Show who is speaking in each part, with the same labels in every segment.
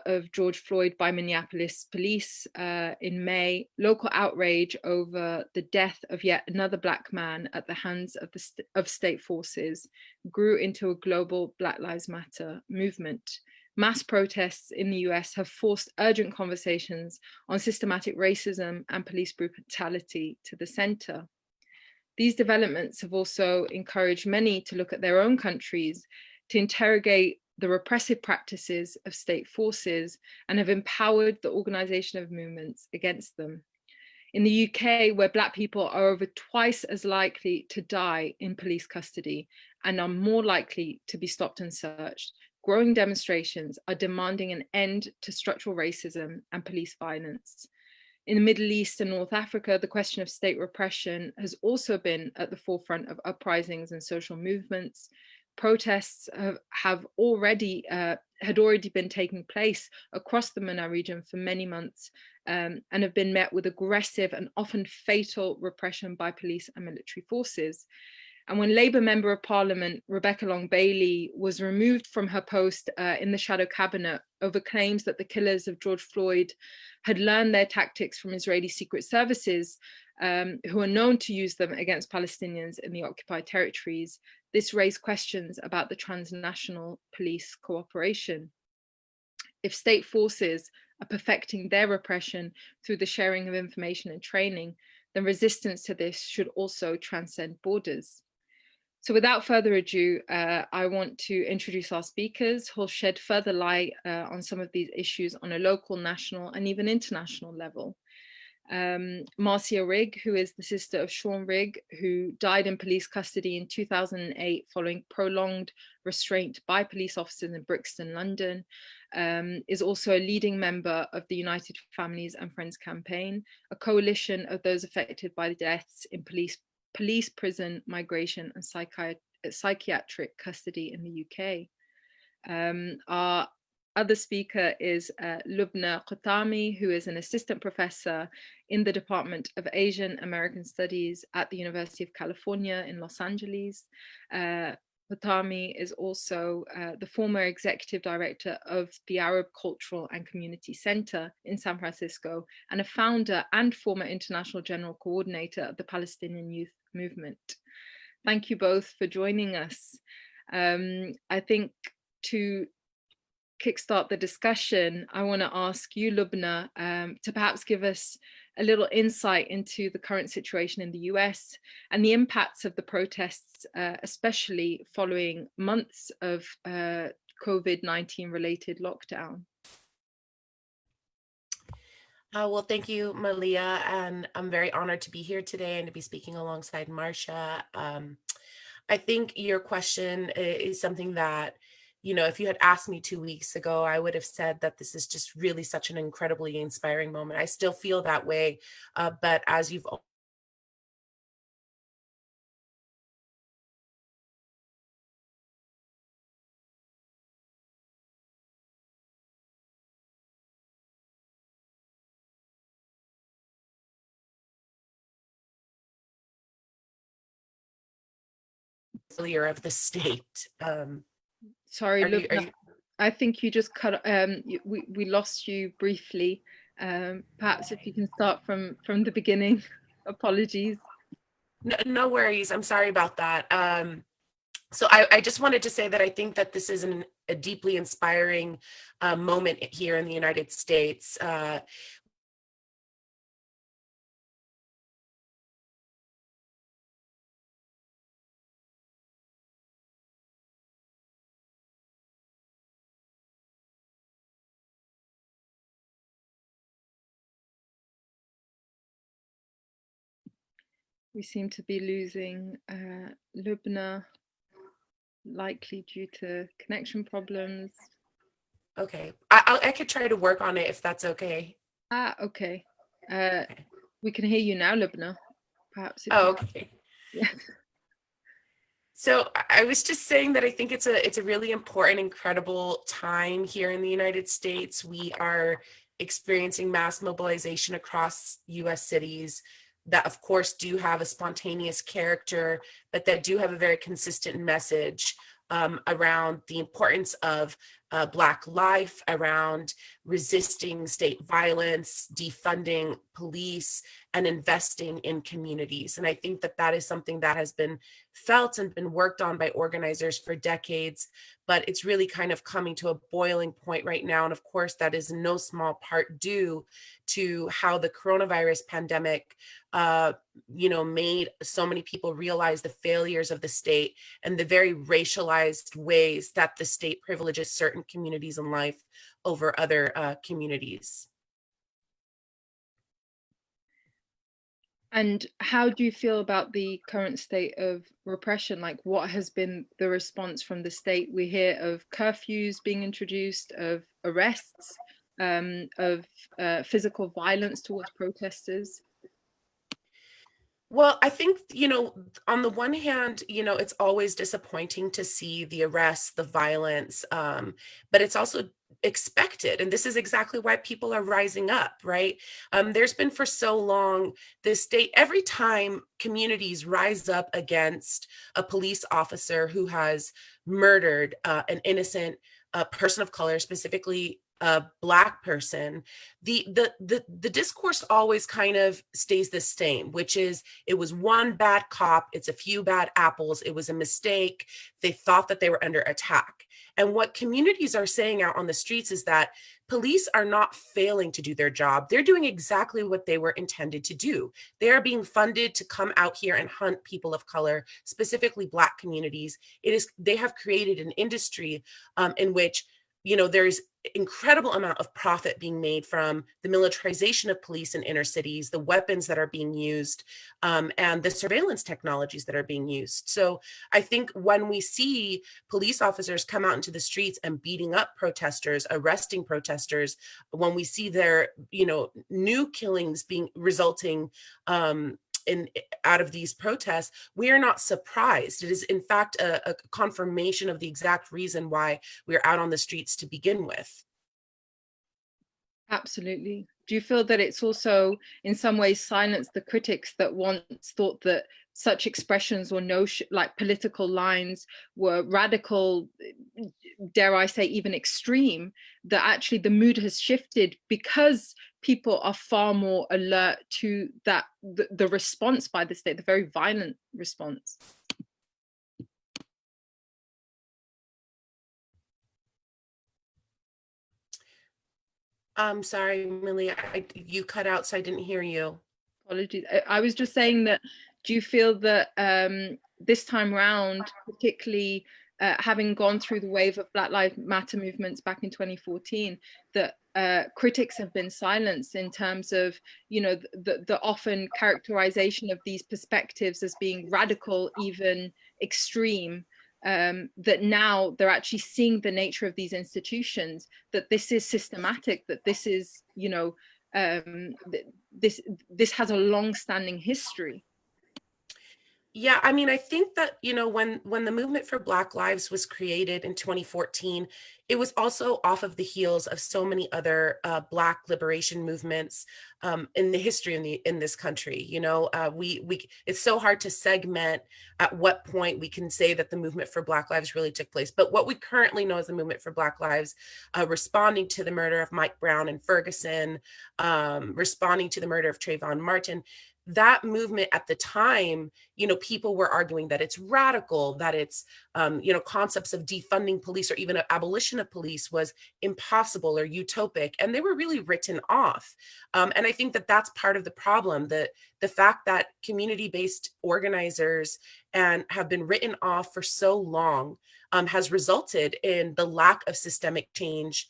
Speaker 1: of George Floyd by Minneapolis police in May, local outrage over the death of yet another Black man at the hands of state forces grew into a global Black Lives Matter movement. Mass protests in the US have forced urgent conversations on systematic racism and police brutality to the center. These developments have also encouraged many to look at their own countries, to interrogate the repressive practices of state forces, and have empowered the organization of movements against them. In the UK, where Black people are over twice as likely to die in police custody and are more likely to be stopped and searched, growing demonstrations are demanding an end to structural racism and police violence. In the Middle East and North Africa, the question of state repression has also been at the forefront of uprisings and social movements. Protests had already been taking place across the MENA region for many months and have been met with aggressive and often fatal repression by police and military forces. And when Labour Member of Parliament Rebecca Long-Bailey was removed from her post in the shadow cabinet over claims that the killers of George Floyd had learned their tactics from Israeli secret services, who are known to use them against Palestinians in the occupied territories, this raised questions about the transnational police cooperation. If state forces are perfecting their repression through the sharing of information and training, then resistance to this should also transcend borders. So without further ado, I want to introduce our speakers who'll shed further light on some of these issues on a local, national, and even international level. Marcia Rigg, who is the sister of Sean Rigg, who died in police custody in 2008 following prolonged restraint by police officers in Brixton, London, is also a leading member of the United Families and Friends campaign, a coalition of those affected by the deaths in police, prison, migration, and psychiatric custody in the UK. Our other speaker is Lubna Qutami, who is an assistant professor in the Department of Asian American Studies at the University of California in Los Angeles. Qutami is also the former executive director of the Arab Cultural and Community Center in San Francisco and a founder and former international general coordinator of the Palestinian Youth Movement. Thank you both for joining us. I think to kickstart the discussion, I want to ask you, Lubna, to perhaps give us a little insight into the current situation in the US and the impacts of the protests, especially following months of COVID-19 related lockdown.
Speaker 2: Well, thank you, Malia, and I'm very honored to be here today and to be speaking alongside Marcia. I think your question is something that, you know, if you had asked me 2 weeks ago, I would have said that this is just really such an incredibly inspiring moment. I still feel that way, but as you've earlier of the state.
Speaker 1: Sorry, Lubna, I think you just cut, we lost you briefly. Perhaps if you can start from the beginning. Apologies.
Speaker 2: No worries. I'm sorry about that. So I just wanted to say that I think that this is a deeply inspiring moment here in the United States.
Speaker 1: We seem to be losing Lubna, likely due to connection problems.
Speaker 2: Okay, I could try to work on it if that's okay.
Speaker 1: Okay. We can hear you now, Lubna. Perhaps.
Speaker 2: Okay.
Speaker 1: Yeah.
Speaker 2: So I was just saying that I think it's a really important, incredible time here in the United States. We are experiencing mass mobilization across US cities that of course do have a spontaneous character, but that do have a very consistent message around the importance of Black life, around resisting state violence, defunding police, and investing in communities. And I think that that is something that has been felt and been worked on by organizers for decades, but it's really kind of coming to a boiling point right now. And of course, that is in no small part due to how the coronavirus pandemic made so many people realize the failures of the state and the very racialized ways that the state privileges certain communities in life over other communities.
Speaker 1: And how do you feel about the current state of repression? Like, what has been the response from the state? We hear of curfews being introduced, of arrests, of physical violence towards protesters.
Speaker 2: Well, I think, on the one hand, it's always disappointing to see the arrests, the violence, but it's also expected. And this is exactly why people are rising up, right? There's been for so long, this state, every time communities rise up against a police officer who has murdered an innocent person of color, specifically a Black person, the discourse always kind of stays the same, which is it was one bad cop, it's a few bad apples, it was a mistake, they thought that they were under attack. And what communities are saying out on the streets is that police are not failing to do their job. They're doing exactly what they were intended to do. They are being funded to come out here and hunt people of color, specifically Black communities. They have created an industry in which there's incredible amount of profit being made from the militarization of police in inner cities, the weapons that are being used, and the surveillance technologies that are being used. So I think when we see police officers come out into the streets and beating up protesters, arresting protesters, when we see their, new killings being resulting out of these protests, we are not surprised. It is in fact a confirmation of the exact reason why we're out on the streets to begin with.
Speaker 1: Absolutely. Do you feel that it's also in some ways silenced the critics that once thought that such expressions or notion, like political lines, were radical, dare I say even extreme, that actually the mood has shifted because people are far more alert to that, the response by the state, the very violent response?
Speaker 2: I'm sorry, Millie, you cut out, so I didn't hear you.
Speaker 1: Apologies. I was just saying that, do you feel that this time round, particularly having gone through the wave of Black Lives Matter movements back in 2014, that critics have been silenced in terms of, the often characterization of these perspectives as being radical, even extreme, that now they're actually seeing the nature of these institutions, that this is systematic, that this is, this has a long-standing history.
Speaker 2: Yeah, I mean, I think that, when the movement for Black Lives was created in 2014, it was also off of the heels of so many other Black liberation movements in the history in this country. We it's so hard to segment at what point we can say that the movement for Black Lives really took place. But what we currently know as the movement for Black Lives, responding to the murder of Mike Brown in Ferguson, responding to the murder of Trayvon Martin, that movement at the time, people were arguing that it's radical, that it's, concepts of defunding police or even abolition of police was impossible or utopic, and they were really written off. And I think that that's part of the problem, that the fact that community-based organizers and have been written off for so long has resulted in the lack of systemic change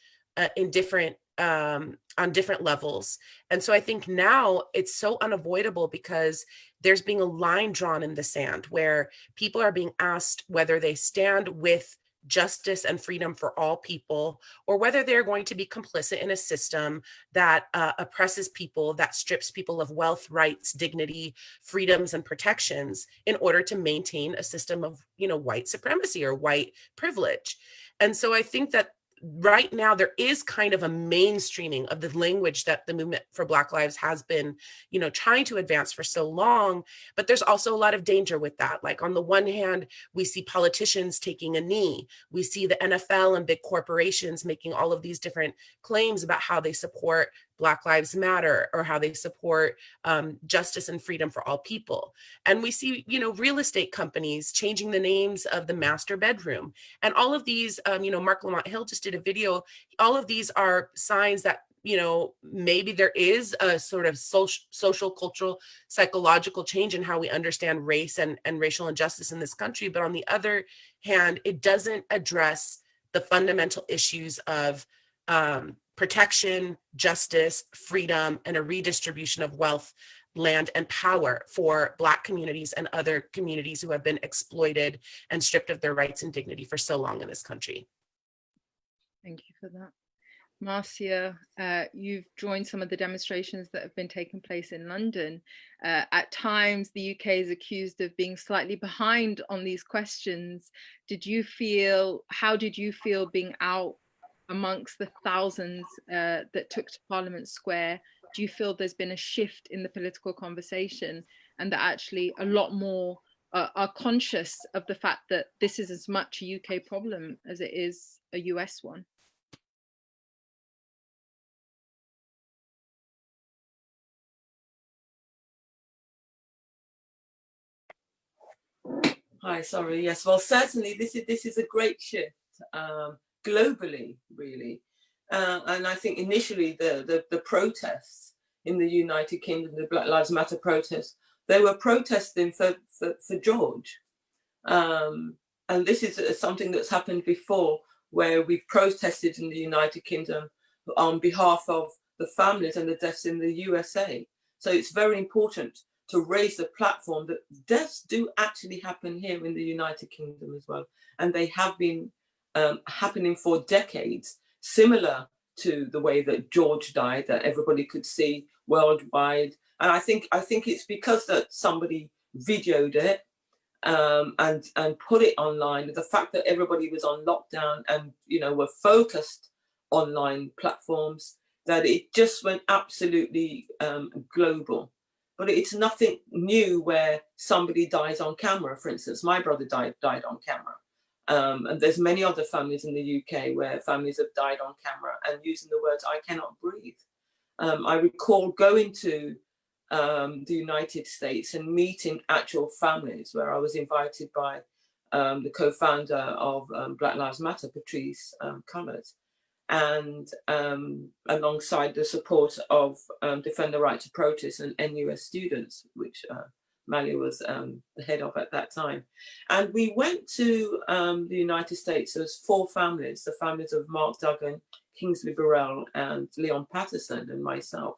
Speaker 2: in different on different levels. And so I think now it's so unavoidable because there's being a line drawn in the sand where people are being asked whether they stand with justice and freedom for all people, or whether they're going to be complicit in a system that oppresses people, that strips people of wealth, rights, dignity, freedoms, and protections in order to maintain a system of, white supremacy or white privilege. And so I think that right now there is kind of a mainstreaming of the language that the movement for Black Lives has been, trying to advance for so long. But there's also a lot of danger with that. Like, on the one hand, we see politicians taking a knee. We see the NFL and big corporations making all of these different claims about how they support Black Lives Matter, or how they support justice and freedom for all people. And we see, real estate companies changing the names of the master bedroom. And all of these, Mark Lamont Hill just did a video. All of these are signs that, maybe there is a sort of social, cultural, psychological change in how we understand race and racial injustice in this country. But on the other hand, it doesn't address the fundamental issues of protection, justice, freedom, and a redistribution of wealth, land, and power for Black communities and other communities who have been exploited and stripped of their rights and dignity for so long in this country.
Speaker 1: Thank you for that. Marcia, you've joined some of the demonstrations that have been taking place in London. At times, the UK is accused of being slightly behind on these questions. How did you feel being out amongst the thousands that took to Parliament Square? Do you feel there's been a shift in the political conversation, and that actually a lot more are conscious of the fact that this is as much a UK problem as it is a US one?
Speaker 3: Hi, sorry. Yes, well, certainly this is a great shift globally, really, and I think initially the protests in the United Kingdom, the Black Lives Matter protests, they were protesting for George, and this is something that's happened before, where we've protested in the United Kingdom on behalf of the families and the deaths in the USA. So it's very important to raise the platform that deaths do actually happen here in the United Kingdom as well. And they have been happening for decades, similar to the way that George died, that everybody could see worldwide. And I think it's because that somebody videoed it and put it online. The fact that everybody was on lockdown and, were focused online platforms, that it just went absolutely global. But it's nothing new where somebody dies on camera. For instance, my brother died on camera. And there's many other families in the UK where families have died on camera and using the words, "I cannot breathe." I recall going to the United States and meeting actual families, where I was invited by the co-founder of Black Lives Matter, Patrice Cullors, and alongside the support of Defend the Right to Protest and NUS students, which Malia was the head of at that time. And we went to the United States. There was 4 families, the families of Mark Duggan, Kingsley Burrell, and Leon Patterson, and myself.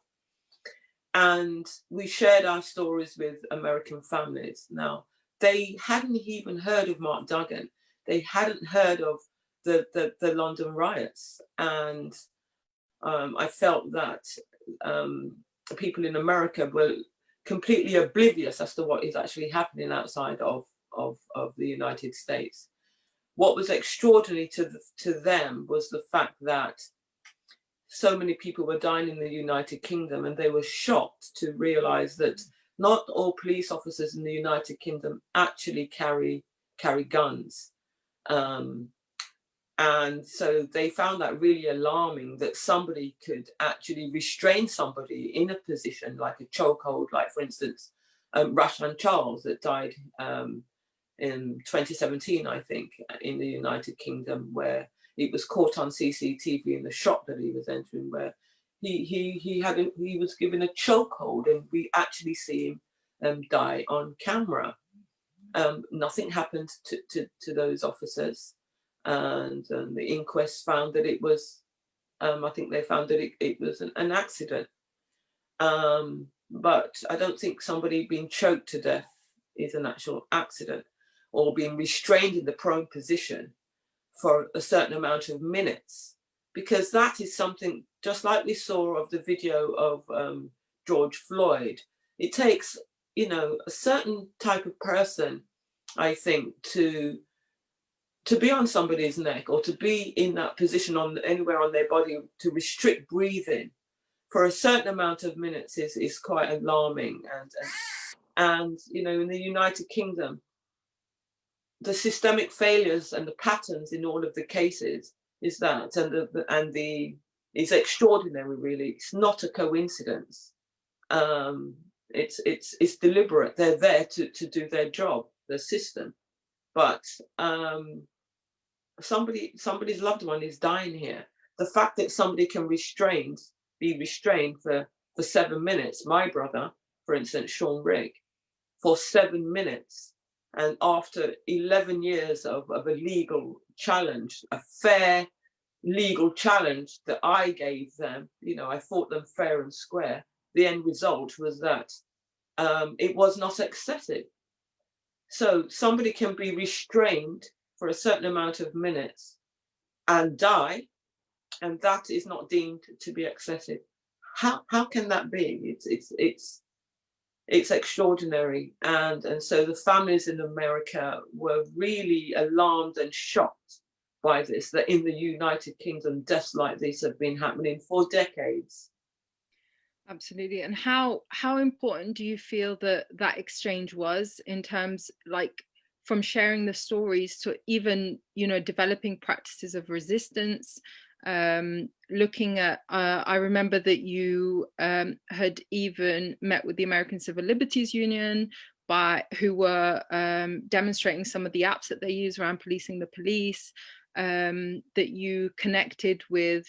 Speaker 3: And we shared our stories with American families. Now, they hadn't even heard of Mark Duggan. They hadn't heard of the London riots. And I felt that people in America were completely oblivious as to what is actually happening outside of the United States. What was extraordinary to them was the fact that so many people were dying in the United Kingdom, and they were shocked to realize that not all police officers in the United Kingdom actually carry guns. And so they found that really alarming, that somebody could actually restrain somebody in a position like a chokehold, like, for instance, Rashan Charles, that died in 2017, I think, in the United Kingdom, where it was caught on CCTV in the shop that he was entering, where he was given a chokehold, and we actually see him die on camera. Nothing happened to those officers. And the inquest found that it was, I think they found that it was an accident. But I don't think somebody being choked to death is an actual accident, or being restrained in the prone position for a certain amount of minutes, because that is something, just like we saw of the video of George Floyd. It takes, a certain type of person, I think, to to be on somebody's neck or to be in that position on anywhere on their body to restrict breathing for a certain amount of minutes is quite alarming. And you know, in the United Kingdom, the systemic failures and the patterns in all of the cases is that, and the is extraordinary. Really, it's not a coincidence. It's deliberate. They're there to do their job, the system. But somebody's loved one is dying here. The fact that somebody can be restrained for 7 minutes. My brother, for instance, Sean Rigg, for 7 minutes, and after 11 years of a legal challenge, a fair legal challenge that I gave them, you know, I fought them fair and square. The end result was that it was not excessive. So somebody can be restrained for a certain amount of minutes and die, and that is not deemed to be excessive. How can that be? It's extraordinary, and so the families in America were really alarmed and shocked by this, that in the United Kingdom deaths like these have been happening for decades.
Speaker 1: Absolutely. And how important do you feel that exchange was, in terms, like, from sharing the stories to even, you know, developing practices of resistance, looking at, I remember that you had even met with the American Civil Liberties Union, who were demonstrating some of the apps that they use around policing the police, that you connected with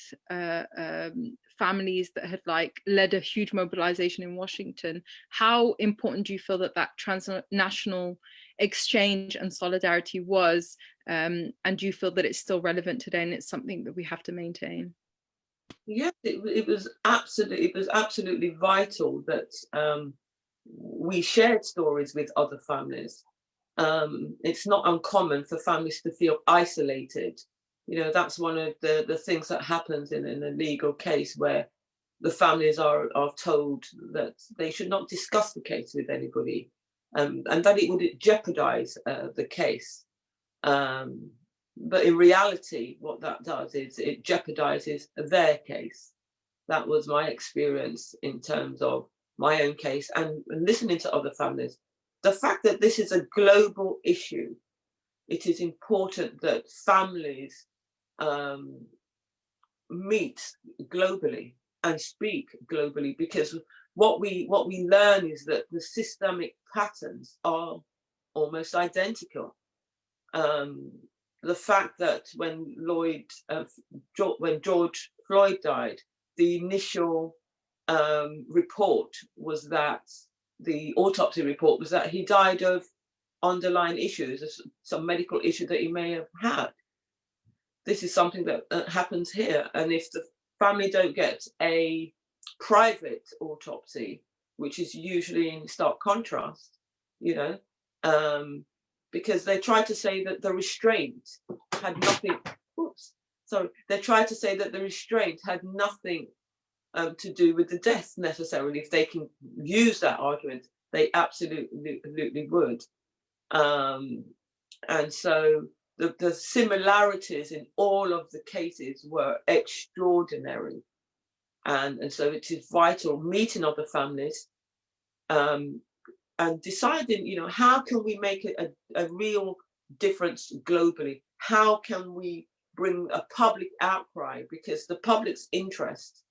Speaker 1: families that had like led a huge mobilization in Washington. How important do you feel that transnational exchange and solidarity was, and do you feel that it's still relevant today and it's something that we have to maintain?
Speaker 3: Yes, it was absolutely vital that we shared stories with other families. It's not uncommon for families to feel isolated. You know, that's one of the things that happens in a legal case, where the families are told that they should not discuss the case with anybody, and that it would jeopardize the case. But in reality, what that does is it jeopardizes their case. That was my experience in terms of my own case and listening to other families. The fact that this is a global issue, it is important that families meet globally and speak globally, because what we learn is that the systemic patterns are almost identical. The fact that when George Floyd died, the initial report was that, the autopsy report was that he died of underlying issues, some medical issue that he may have had. This is something that happens here, and if the family don't get a private autopsy, which is usually in stark contrast, you know, because they try to say that the restraint had nothing. They try to say that the restraint had nothing to do with the death necessarily. If they can use that argument, they absolutely would. And so the similarities in all of the cases were extraordinary. And so it is vital meeting other families and deciding, you know, how can we make it a real difference globally? How can we bring a public outcry? Because the public's interest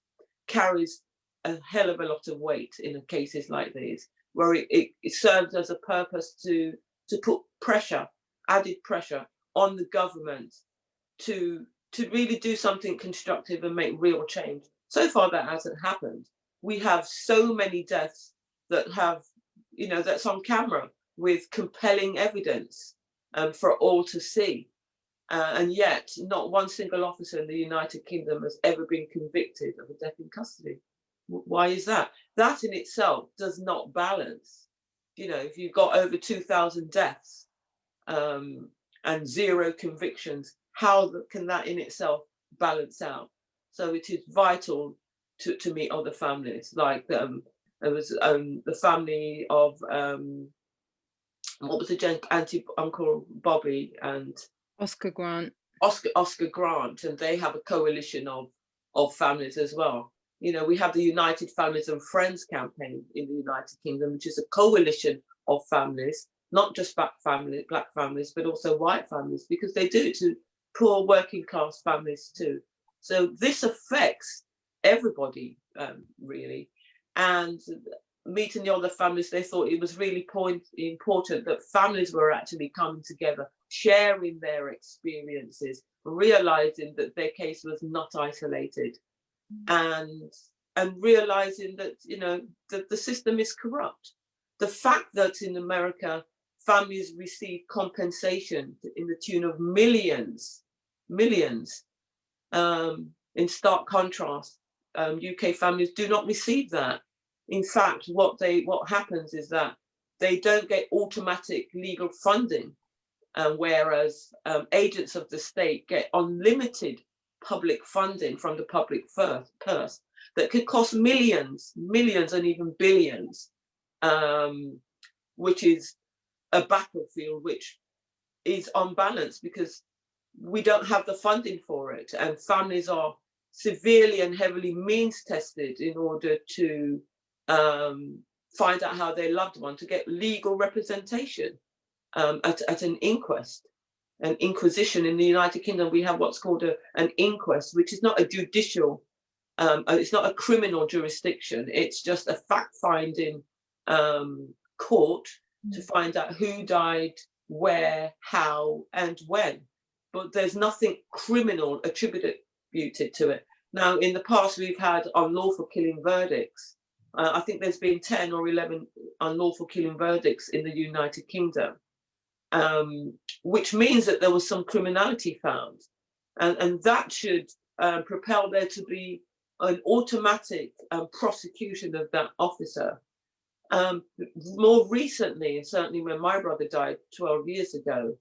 Speaker 3: carries a hell of a lot of weight in cases like these, where it serves as a purpose to put pressure, added pressure on the government to really do something constructive and make real change. So far that hasn't happened. We have so many deaths that have, you know, that's on camera with compelling evidence for all to see. And yet not one single officer in the United Kingdom has ever been convicted of a death in custody. Why is that? That in itself does not balance. You know, if you've got over 2,000 deaths and 0 convictions, how can that in itself balance out? So it is vital to meet other families. Like there was the family of what was the Uncle Bobby and
Speaker 1: Oscar Grant.
Speaker 3: Oscar Grant, and they have a coalition of families as well. You know, we have the United Families and Friends campaign in the United Kingdom, which is a coalition of families, not just black families, but also white families, because they do it to poor working class families too. So this affects everybody, really. And meeting the other families, they thought it was really important that families were actually coming together, sharing their experiences, realizing that their case was not isolated, and realizing that, you know, that the system is corrupt. The fact that in America families receive compensation in the tune of millions, in stark contrast, UK families do not receive that. In fact, what happens is that they don't get automatic legal funding, whereas agents of the state get unlimited public funding from the public purse that could cost millions, and even billions, which is a battlefield which is unbalanced because we don't have the funding for it, and families are severely and heavily means tested in order to find out how their loved one, to get legal representation at an inquest. An inquisition in the United Kingdom, we have what's called an inquest, which is not a judicial, it's not a criminal jurisdiction, it's just a fact-finding court to find out who died, where, how, and when. But there's nothing criminal attributed to it. Now, in the past, we've had unlawful killing verdicts. I think there's been 10 or 11 unlawful killing verdicts in the United Kingdom, which means that there was some criminality found. And that should propel there to be an automatic prosecution of that officer. More recently, and certainly when my brother died 12 years ago,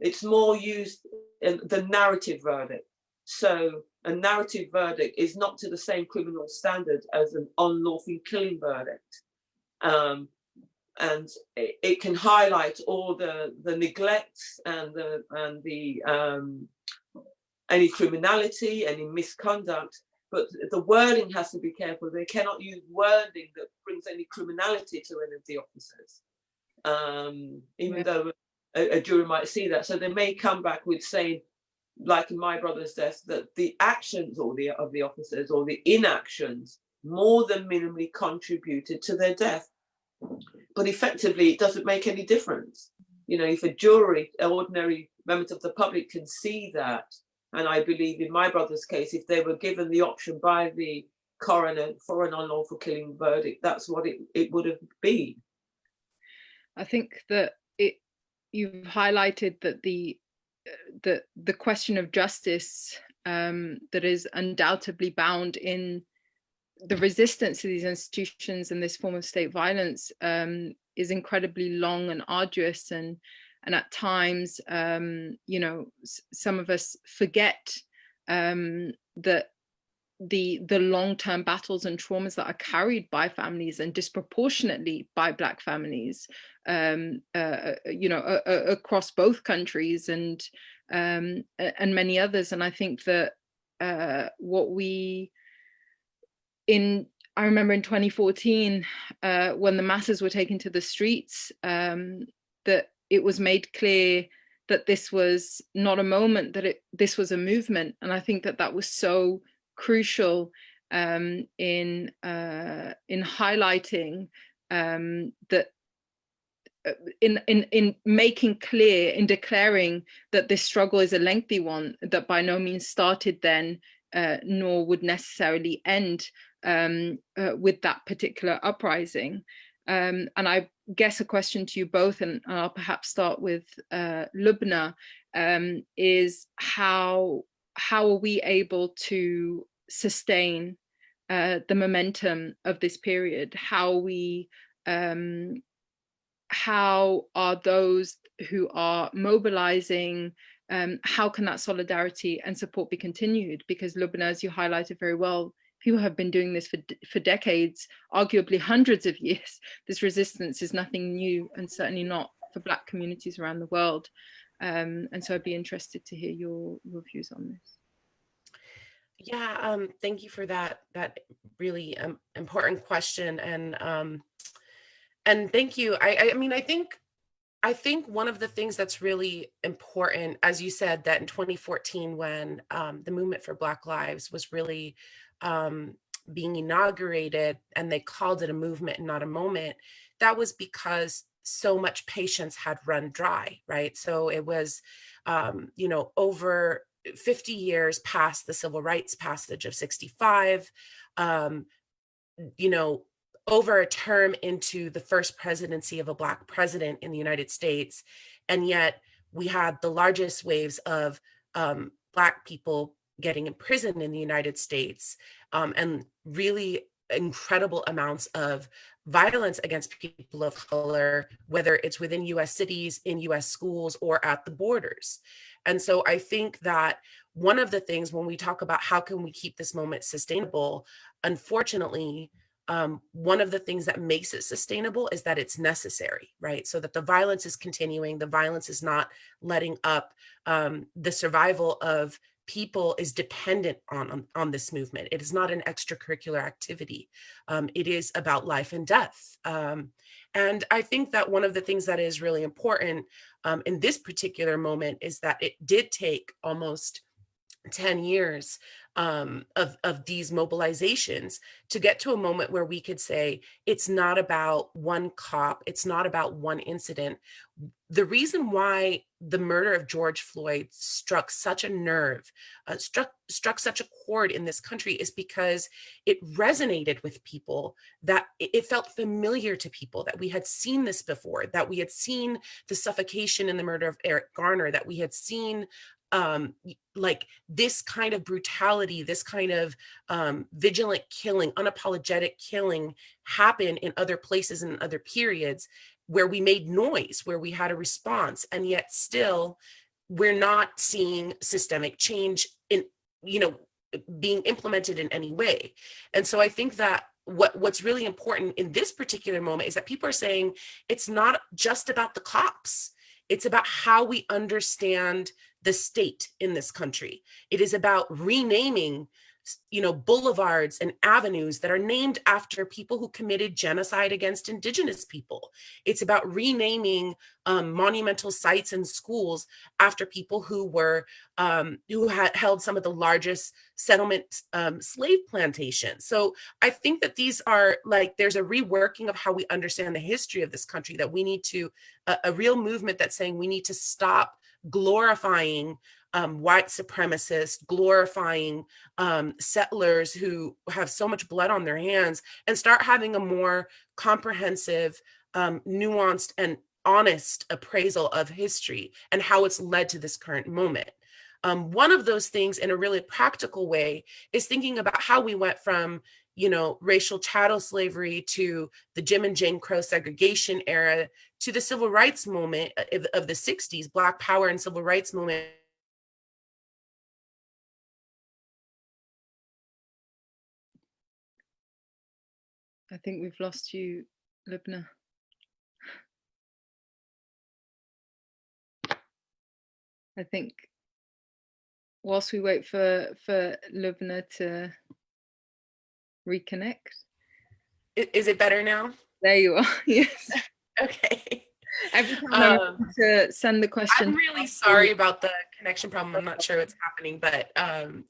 Speaker 3: it's more used in the narrative verdict. So a narrative verdict is not to the same criminal standard as an unlawful killing verdict. And it can highlight all the neglects and any criminality, any misconduct, but the wording has to be careful. They cannot use wording that brings any criminality to any of the officers, even though a jury might see that. So they may come back with saying, like in my brother's death, that the actions of the officers or the inactions more than minimally contributed to their death. But effectively, it doesn't make any difference. You know, if a jury, ordinary members of the public can see that, and I believe in my brother's case, if they were given the option by the coroner for an unlawful killing verdict, that's what it would have been.
Speaker 1: I think that you've highlighted that the question of justice that is undoubtedly bound in the resistance to these institutions and this form of state violence is incredibly long and arduous, and at times, you know, some of us forget that the long-term battles and traumas that are carried by families, and disproportionately by Black families, you know, across both countries and many others. And I think that I remember in 2014, when the masses were taken to the streets, that it was made clear that this was not a moment, that this was a movement. And I think that was so crucial in highlighting that, in making clear, in declaring that this struggle is a lengthy one, that by no means started then, nor would necessarily end with that particular uprising. And I guess a question to you both, and I'll perhaps start with Lubna, is how are we able to sustain the momentum of this period? How are those who are mobilizing, how can that solidarity and support be continued? Because Lubna, as you highlighted very well, people have been doing this for decades, arguably hundreds of years. This resistance is nothing new, and certainly not for Black communities around the world. And so I'd be interested to hear your views on this.
Speaker 2: Yeah, thank you for that really important question, and thank you. I mean, I think one of the things that's really important, as you said, that in 2014, when the movement for Black Lives was really being inaugurated, and they called it a movement and not a moment, that was because so much patience had run dry, right? So it was, over 50 years past the civil rights passage of 65, um, you know, over a term into the first presidency of a Black president in the United States. And yet we had the largest waves of Black people getting imprisoned in the United States, and really incredible amounts of violence against people of color, whether it's within US cities, in US schools, or at the borders. And so I think that one of the things when we talk about how can we keep this moment sustainable, unfortunately, one of the things that makes it sustainable is that it's necessary, right? So that the violence is continuing, the violence is not letting up. The survival of people is dependent on this movement. It is not an extracurricular activity. It is about life and death. And I think that one of the things that is really important in this particular moment is that it did take almost 10 years of these mobilizations to get to a moment where we could say it's not about one cop, it's not about one incident. The reason why the murder of George Floyd struck such a nerve, struck such a chord in this country is because it resonated with people, that it felt familiar to people, that we had seen this before, that we had seen the suffocation in the murder of Eric Garner, that we had seen like this kind of brutality, this kind of vigilant killing, unapologetic killing happen in other places and other periods where we made noise, where we had a response, and yet still we're not seeing systemic change in, being implemented in any way. And so I think that what's really important in this particular moment is that people are saying it's not just about the cops. It's about how we understand the state in this country. It is about renaming, boulevards and avenues that are named after people who committed genocide against Indigenous people. It's about renaming monumental sites and schools after people who were who had held some of the largest settlement slave plantations. So I think that these are there's a reworking of how we understand the history of this country, that we need to a real movement that's saying we need to stop glorifying white supremacists, glorifying settlers who have so much blood on their hands, and start having a more comprehensive, nuanced, and honest appraisal of history and how it's led to this current moment. One of those things in a really practical way is thinking about how we went from racial chattel slavery to the Jim and Jane Crow segregation era to the civil rights moment of the 60s, Black Power and civil rights movement.
Speaker 1: I think we've lost you, Lubna. I think whilst we wait for Lubna to reconnect.
Speaker 2: Is it better now?
Speaker 1: There you are. Yes.
Speaker 2: Okay.
Speaker 1: Every time I remember to send the question.
Speaker 2: I'm really sorry about the connection problem. I'm not sure what's happening, but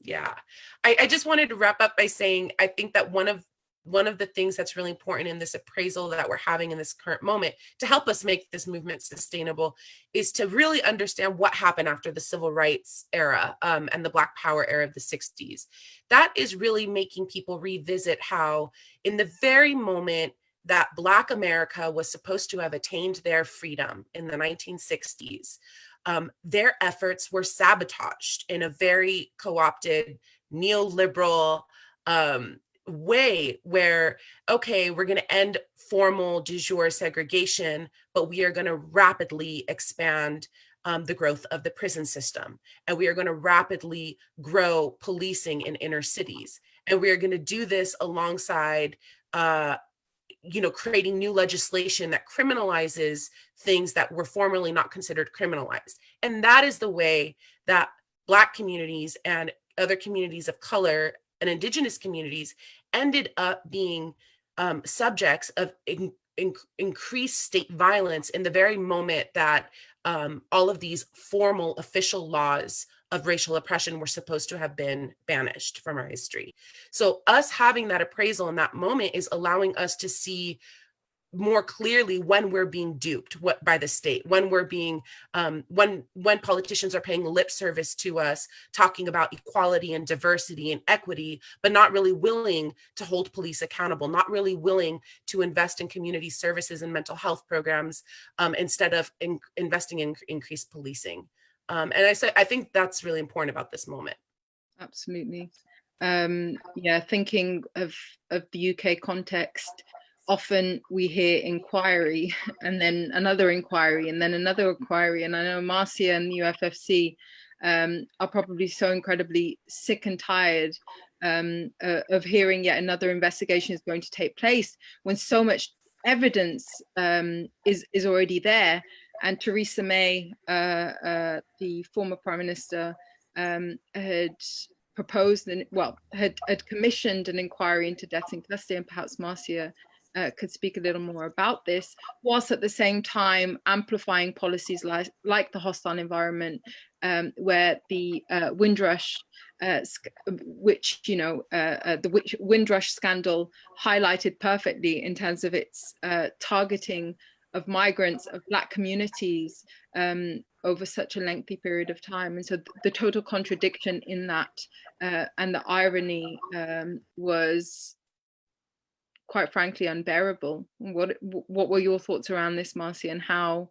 Speaker 2: yeah. I just wanted to wrap up by saying I think that one of the things that's really important in this appraisal that we're having in this current moment to help us make this movement sustainable is to really understand what happened after the civil rights era and the Black Power era of the 60s. That is really making people revisit how in the very moment that Black America was supposed to have attained their freedom in the 1960s, their efforts were sabotaged in a very co-opted neoliberal way where, okay, we're going to end formal de jure segregation, but we are going to rapidly expand the growth of the prison system. And we are going to rapidly grow policing in inner cities. And we are going to do this alongside creating new legislation that criminalizes things that were formerly not considered criminalized. And that is the way that Black communities and other communities of color and Indigenous communities ended up being subjects of increased state violence in the very moment that all of these formal official laws of racial oppression were supposed to have been banished from our history. So us having that appraisal in that moment is allowing us to see more clearly when we're being duped by the state, when we're being when politicians are paying lip service to us, talking about equality and diversity and equity, but not really willing to hold police accountable, not really willing to invest in community services and mental health programs, instead of investing in increased policing. And I think that's really important about this moment.
Speaker 1: Absolutely. Yeah, thinking of the UK context, often we hear inquiry and then another inquiry and then another inquiry. And I know Marcia and the UFFC are probably so incredibly sick and tired of hearing yet another investigation is going to take place when so much evidence is already there. And Theresa May, the former Prime Minister, had proposed and had commissioned an inquiry into deaths in custody, and perhaps Marcia could speak a little more about this, whilst at the same time amplifying policies like the hostile environment, where the Windrush, which the Windrush scandal highlighted perfectly in terms of its targeting of migrants, of Black communities over such a lengthy period of time. And so the total contradiction in that and the irony was quite frankly unbearable. What were your thoughts around this, Marcia, and how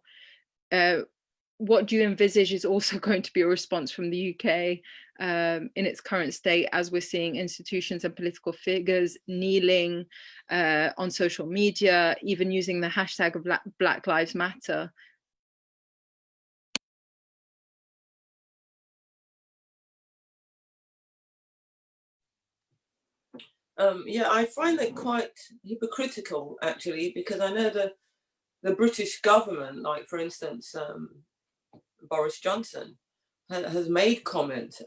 Speaker 1: what do you envisage is also going to be a response from the UK in its current state, as we're seeing institutions and political figures kneeling on social media, even using the hashtag of Black Lives Matter?
Speaker 3: Yeah, I find that quite hypocritical, actually, because I know the British government, like for instance, Boris Johnson, has made comment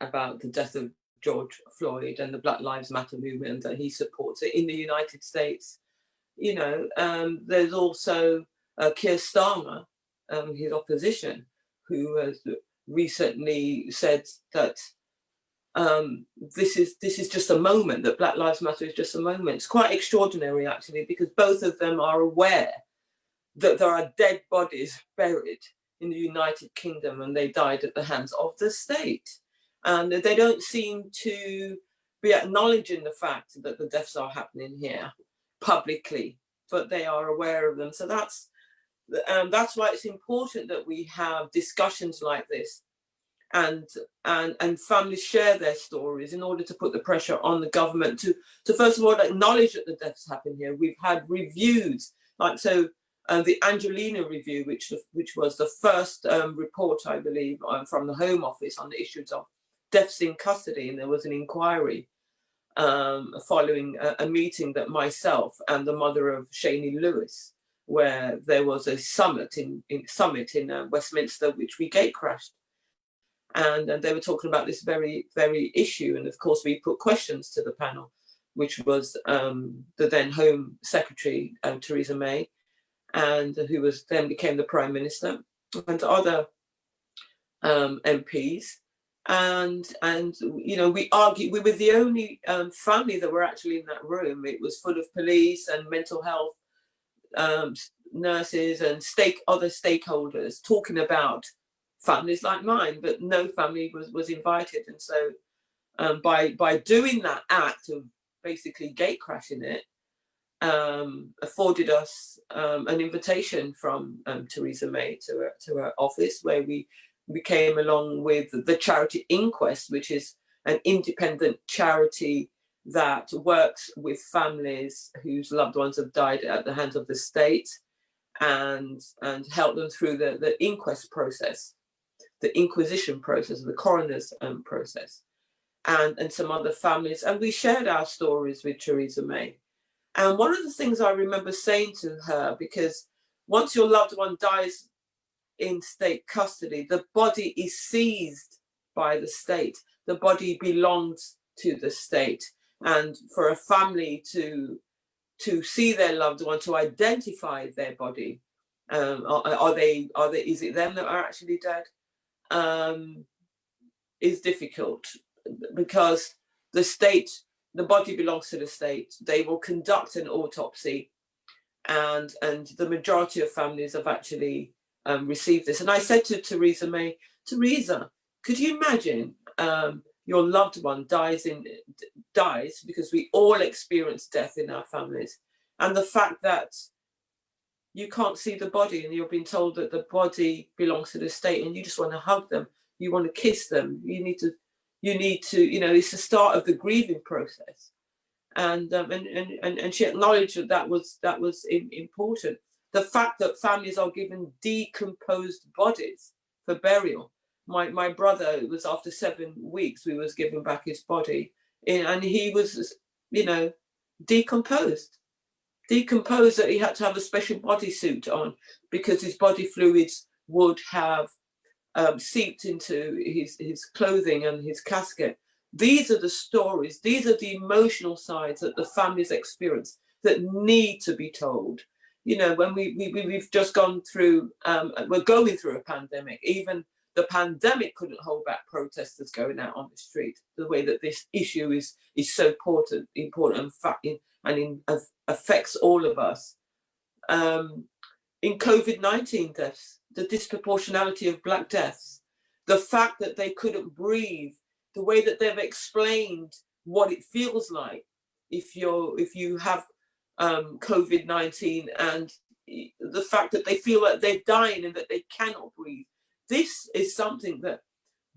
Speaker 3: about the death of George Floyd and the Black Lives Matter movement, that he supports it in the United States. There's also Keir Starmer, his opposition, who has recently said that this is just a moment, that Black Lives Matter is just a moment. It's quite extraordinary, actually, because both of them are aware that there are dead bodies buried in the United Kingdom and they died at the hands of the state. And they don't seem to be acknowledging the fact that the deaths are happening here publicly, but they are aware of them. So that's why it's important that we have discussions like this, and families share their stories in order to put the pressure on the government to first of all acknowledge that the deaths happen here. We've had reviews, like the Angelina review, which was the first report, I believe, from the Home Office on the issues of deaths in custody, and there was an inquiry following a meeting that myself and the mother of Shani Lewis, where there was a summit in Westminster, which we gate crashed. And they were talking about this very, very issue. And of course, we put questions to the panel, which was the then Home Secretary, Theresa May, and who was then became the Prime Minister, and other MPs. And we argued. We were the only family that were actually in that room. It was full of police and mental health nurses and other stakeholders talking about families like mine, but no family was invited. And so by doing that act of basically gate crashing it, afforded us an invitation from Theresa May to her office, where we came along with the Charity Inquest, which is an independent charity that works with families whose loved ones have died at the hands of the state, and help them through the inquest process, the inquisition process, the coroner's process, and some other families. And we shared our stories with Theresa May. And one of the things I remember saying to her, because once your loved one dies in state custody, the body is seized by the state. The body belongs to the state. And for a family to see their loved one, to identify their body, is it them that are actually dead? Is difficult, because the body belongs to the state. They will conduct an autopsy, and the majority of families have actually received this. And I said to Theresa May, Theresa, could you imagine your loved one dies because we all experience death in our families, and the fact that you can't see the body and you're being told that the body belongs to the state, and you just want to hug them, you want to kiss them, you need to, it's the start of the grieving process. And she acknowledged that was important. The fact that families are given decomposed bodies for burial. My brother, it was after 7 weeks, we was given back his body, and he was, decomposed, that he had to have a special bodysuit on because his body fluids would have seeped into his clothing and his casket. These are the stories, these are the emotional sides that the families experience that need to be told. When we've just gone through, we're going through a pandemic. Even the pandemic couldn't hold back protesters going out on the street. The way that this issue is so important and affects all of us. In COVID-19 deaths, the disproportionality of Black deaths, the fact that they couldn't breathe, the way that they've explained what it feels like if you have COVID-19, and the fact that they feel like they're dying and that they cannot breathe. This is something that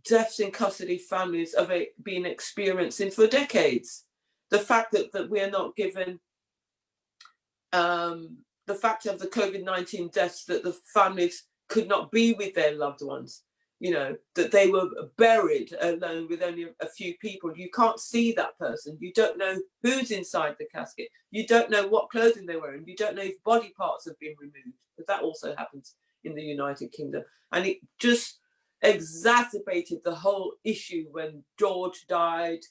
Speaker 3: deaths in custody families have been experiencing for decades. The fact that we are not given the fact of the COVID-19 deaths, that the families could not be with their loved ones, that they were buried alone with only a few people. You can't see that person. You don't know who's inside the casket. You don't know what clothing they're wearing. You don't know if body parts have been removed. But that also happens in the United Kingdom. And it just exacerbated the whole issue when George died.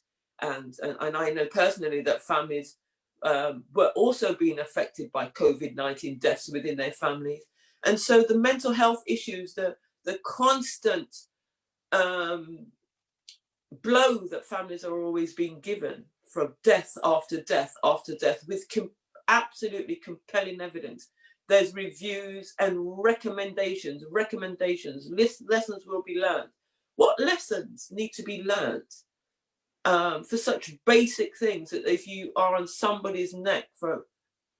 Speaker 3: And I know personally that families were also being affected by COVID-19 deaths within their families. And so the mental health issues, the constant blow that families are always being given from death after death after death, with absolutely compelling evidence. There's reviews and recommendations, lessons will be learned. What lessons need to be learned for such basic things, that if you are on somebody's neck for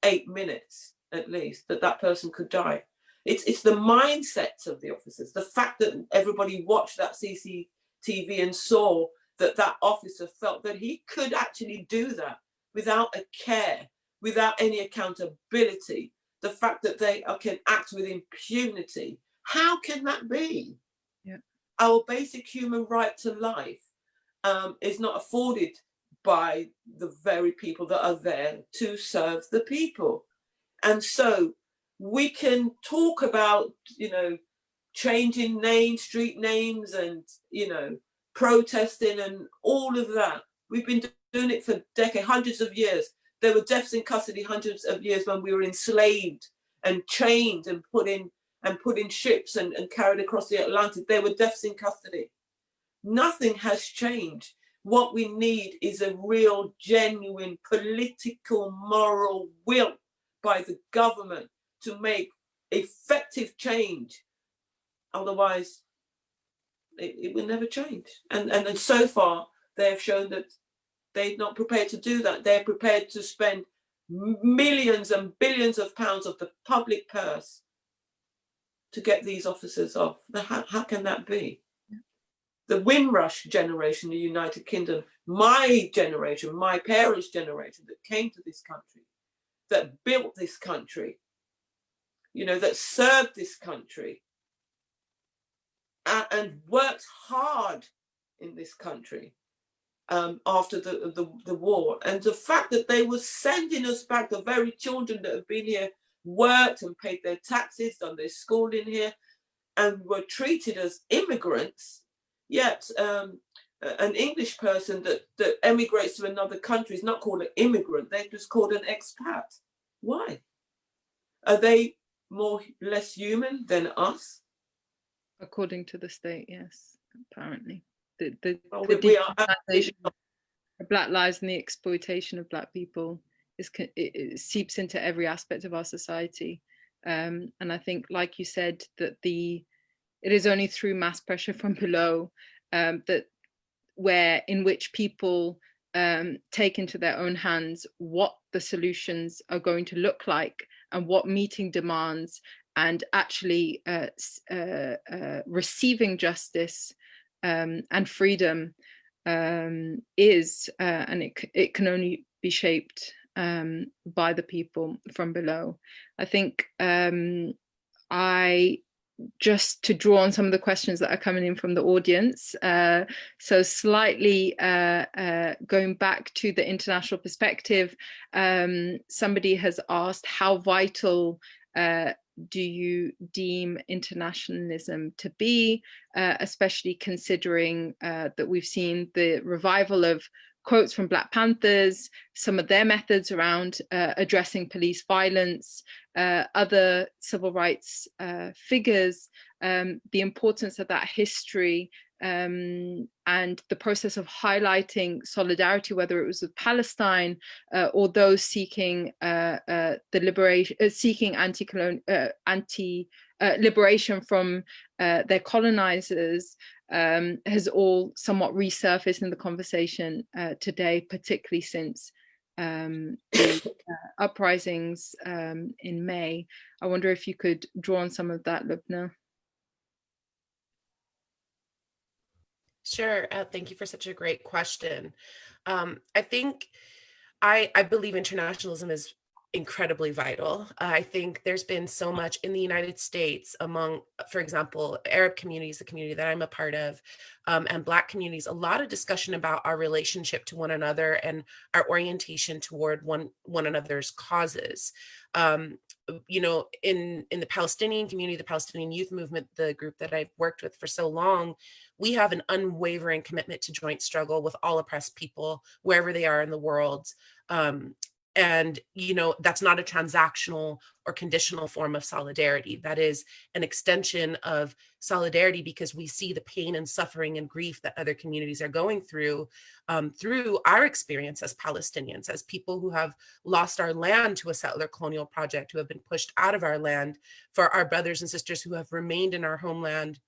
Speaker 3: 8 minutes at least, that person could die? It's the mindsets of the officers, the fact that everybody watched that CCTV and saw that officer felt that he could actually do that without a care, without any accountability, the fact that they can act with impunity. How can that be?
Speaker 1: Yeah.
Speaker 3: Our basic human right to life is not afforded by the very people that are there to serve the people. And so we can talk about, changing names, street names, and, protesting and all of that. We've been doing it for decades, hundreds of years. There were deaths in custody hundreds of years when we were enslaved and chained and put in ships and carried across the Atlantic. There were deaths in custody. Nothing has changed. What we need is a real, genuine political, moral will by the government to make effective change. Otherwise, it will never change. And so far, they have shown that they're not prepared to do that. They're prepared to spend millions and billions of pounds of the public purse to get these officers off. How can that be? The Windrush generation in the United Kingdom, my generation, my parents' generation that came to this country, that built this country, that served this country and worked hard in this country. after the war. And the fact that they were sending us back, the very children that have been here, worked and paid their taxes, done their schooling here, and were treated as immigrants, yet an English person that emigrates to another country is not called an immigrant, they're just called an expat. Why? Are they less human than us?
Speaker 1: According to the state, yes, apparently.
Speaker 3: We are
Speaker 1: dehumanization of Black lives and the exploitation of Black people it seeps into every aspect of our society. And I think, like you said, that it is only through mass pressure from below in which people take into their own hands what the solutions are going to look like and what meeting demands and actually receiving justice and freedom is, and it can only be shaped by the people from below. I think just to draw on some of the questions that are coming in from the audience. So slightly going back to the international perspective, somebody has asked, how vital do you deem internationalism to be, especially considering that we've seen the revival of quotes from Black Panthers, some of their methods around addressing police violence, other civil rights figures, the importance of that history, and the process of highlighting solidarity, whether it was with Palestine or those seeking the liberation, seeking liberation from their colonizers, has all somewhat resurfaced in the conversation today, particularly since the uprisings in May. I wonder if you could draw on some of that, Lubna.
Speaker 2: Sure. Thank you for such a great question. I think I believe internationalism is incredibly vital. I think there's been so much in the United States among, for example, Arab communities, the community that I'm a part of, and Black communities, a lot of discussion about our relationship to one another and our orientation toward one another's causes. You know, in the Palestinian community, the Palestinian youth movement, the group that I've worked with for so long, we have an unwavering commitment to joint struggle with all oppressed people, wherever they are in the world. And, you know, that's not a transactional or conditional form of solidarity. That is an extension of solidarity because we see the pain and suffering and grief that other communities are going through our experience as Palestinians, as people who have lost our land to a settler colonial project, who have been pushed out of our land, for our brothers and sisters who have remained in our homeland,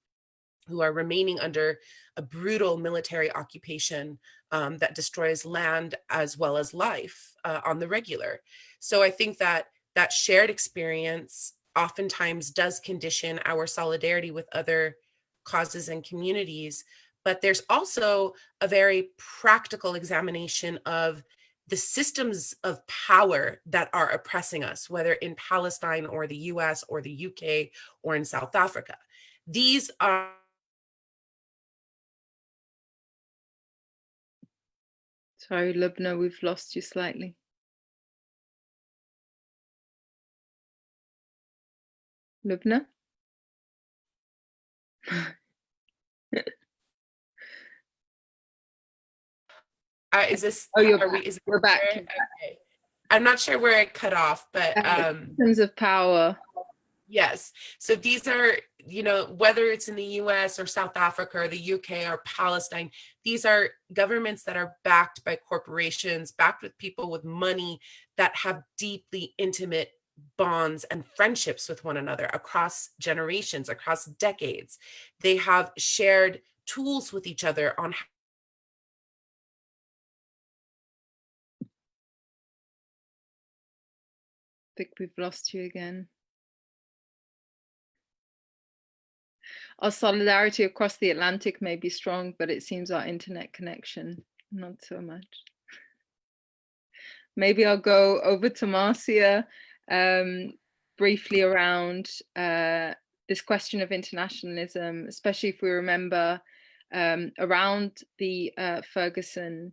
Speaker 2: who are remaining under a brutal military occupation that destroys land as well as life on the regular. So I think that shared experience oftentimes does condition our solidarity with other causes and communities. But there's also a very practical examination of the systems of power that are oppressing us, whether in Palestine or the US or the UK or in South Africa. These are
Speaker 1: Sorry, Lubna, we've lost you slightly. Lubna?
Speaker 2: Is this?
Speaker 1: Oh,
Speaker 2: we're
Speaker 1: back.
Speaker 2: Okay. I'm not sure where it cut off, but
Speaker 1: systems of power.
Speaker 2: Yes. So these are, you know, whether it's in the US or South Africa or the UK or Palestine, these are governments that are backed by corporations, backed with people with money that have deeply intimate bonds and friendships with one another across generations, across decades. They have shared tools with each other on how
Speaker 1: I think we've lost you again. Our solidarity across the Atlantic may be strong, but it seems our internet connection, not so much. Maybe I'll go over to Marcia briefly around this question of internationalism, especially if we remember around the Ferguson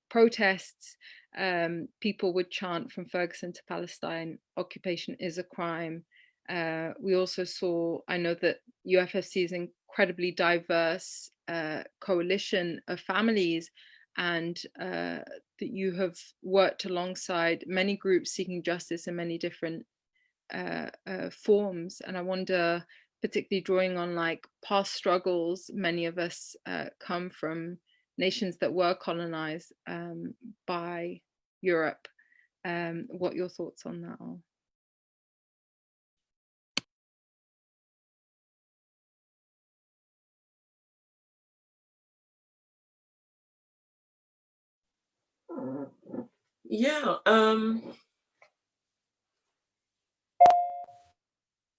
Speaker 1: protests. People would chant, "From Ferguson to Palestine, occupation is a crime." We also saw, I know that UFFC is an incredibly diverse coalition of families, and that you have worked alongside many groups seeking justice in many different forms. And I wonder, particularly drawing on like past struggles, many of us come from nations that were colonized by Europe. What your thoughts on that are?
Speaker 3: Yeah.